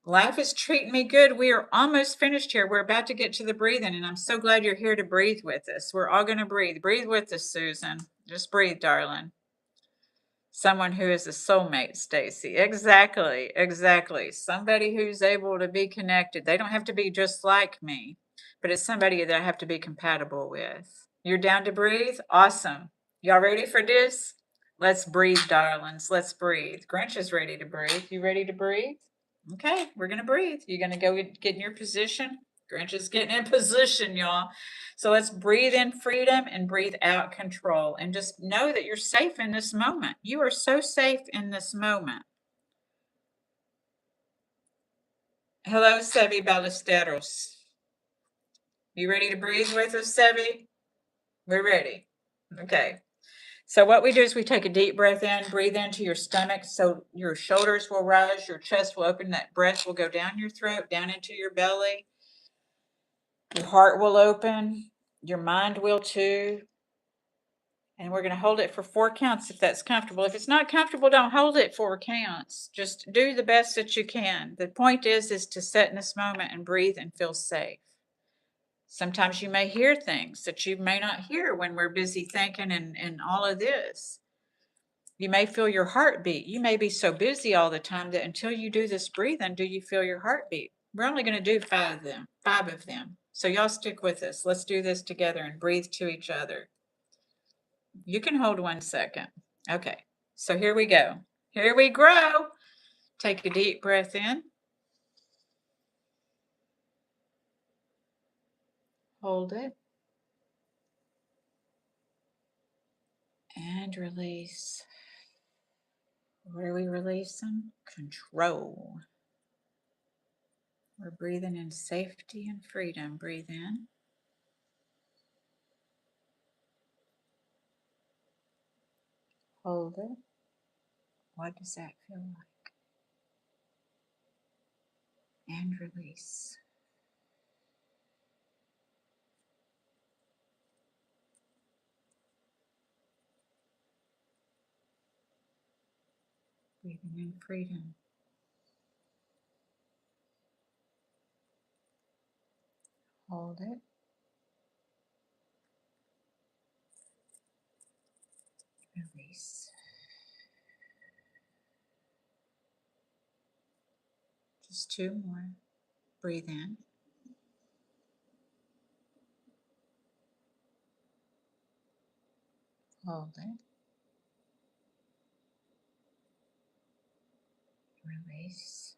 Life is treating me good. We are almost finished here. We're about to get to the breathing, and I'm so glad you're here to breathe with us. We're all going to breathe. Breathe with us, Susan. Just breathe, darling. Someone who is a soulmate, Stacy. Exactly. Somebody who's able to be connected. They don't have to be just like me, but it's somebody that I have to be compatible with. You're down to breathe? Awesome. Y'all ready for this? Let's breathe, darlings. Let's breathe. Grinch is ready to breathe. You ready to breathe? Okay, we're going to breathe. You're going to go get in your position. Grinch is getting in position, y'all. So let's breathe in freedom and breathe out control. And just know that you're safe in this moment. You are so safe in this moment. Hello, Sevi Ballesteros. You ready to breathe with us, Sevi? We're ready. Okay. So what we do is we take a deep breath in, breathe into your stomach so your shoulders will rise, your chest will open, that breath will go down your throat, down into your belly. Your heart will open, your mind will too. And we're going to hold it for 4 counts if that's comfortable. If it's not comfortable, don't hold it 4 counts. Just do the best that you can. The point is to sit in this moment and breathe and feel safe. Sometimes you may hear things that you may not hear when we're busy thinking and all of this. You may feel your heartbeat. You may be so busy all the time that until you do this breathing, do you feel your heartbeat? We're only going to do 5 of them. So y'all stick with us. Let's do this together and breathe to each other. You can hold 1 second. Okay, so here we go. Here we grow. Take a deep breath in. Hold it. And release. What are we releasing? Control. We're breathing in safety and freedom. Breathe in. Hold it. What does that feel like? And release. Breathing in freedom. Hold it. Release. Just 2 more. Breathe in. Hold it. Release.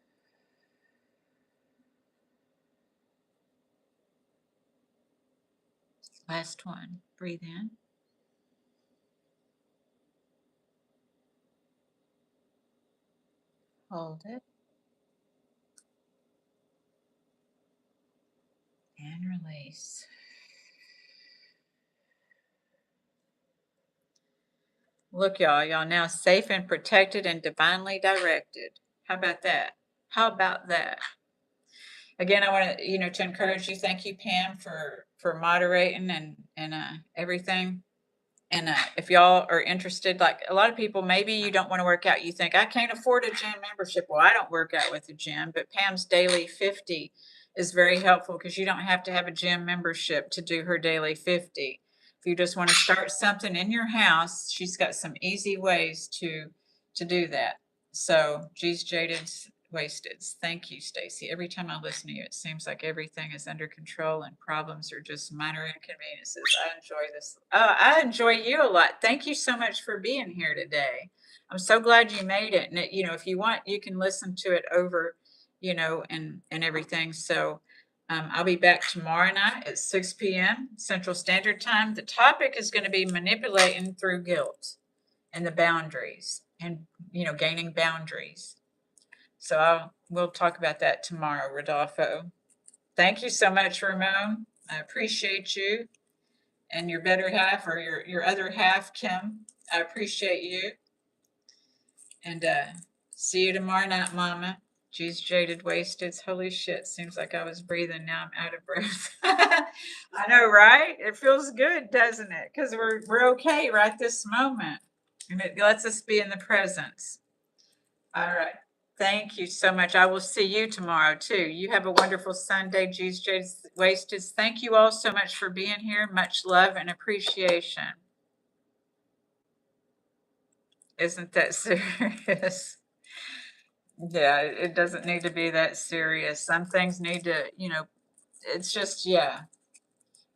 Last one. Breathe in. Hold it. And release. Look, y'all now safe and protected and divinely directed. How about that? How about that? Again, I want to, to encourage you. Thank you, Pam, for moderating and everything. And if y'all are interested, like a lot of people, maybe you don't want to work out. You think, I can't afford a gym membership. Well, I don't work out with a gym, but Pam's Daily 50 is very helpful because you don't have to have a gym membership to do her Daily 50. If you just want to start something in your house, she's got some easy ways to do that. So, G's Jaded's Wasted. Thank you, Stacy. Every time I listen to you, it seems like everything is under control and problems are just minor inconveniences. I enjoy this. I enjoy you a lot. Thank you so much for being here today. I'm so glad you made it. And if you want, you can listen to it over, and everything. So I'll be back tomorrow night at 6 p.m. Central Standard Time. The topic is going to be manipulating through guilt and the boundaries and, gaining boundaries. So we'll talk about that tomorrow, Rodolfo. Thank you so much, Ramon. I appreciate you and your better half or your other half, Kim. I appreciate you. And see you tomorrow night, Mama. She's jaded, wasted. Holy shit. Seems like I was breathing. Now I'm out of breath. I know, right? It feels good, doesn't it? Because we're okay right this moment. And it lets us be in the presence. All right. Thank you so much. I will see you tomorrow too. You have a wonderful Sunday, G's J's Wasted. Thank you all so much for being here. Much love and appreciation. Isn't that serious? Yeah, it doesn't need to be that serious. Some things need to, it's just, yeah,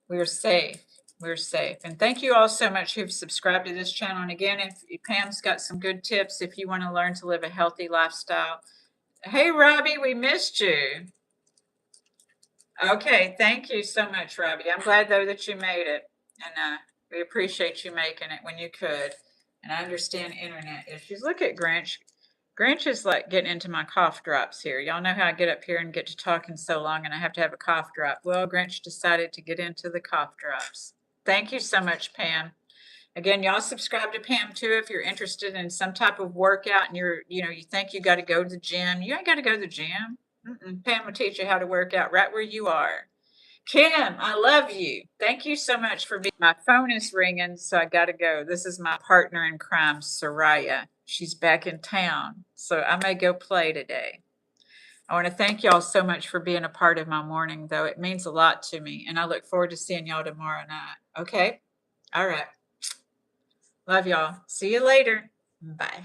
we're safe. We're safe. And thank you all so much who've subscribed to this channel. And again, if Pam's got some good tips, if you want to learn to live a healthy lifestyle. Hey, Robbie, we missed you. Okay, thank you so much, Robbie. I'm glad, though, that you made it. And we appreciate you making it when you could. And I understand internet issues. Look at Grinch. Grinch is like getting into my cough drops here. Y'all know how I get up here and get to talking so long and I have to have a cough drop. Well, Grinch decided to get into the cough drops. Thank you so much, Pam. Again, y'all subscribe to Pam too if you're interested in some type of workout and you think you got to go to the gym. You ain't got to go to the gym. Pam will teach you how to work out right where you are. Kim, I love you. Thank you so much for being. My phone is ringing, so I got to go. This is my partner in crime, Soraya. She's back in town, so I may go play today. I want to thank y'all so much for being a part of my morning, though. It means a lot to me, and I look forward to seeing y'all tomorrow night. Okay? All right. Love y'all. See you later. Bye.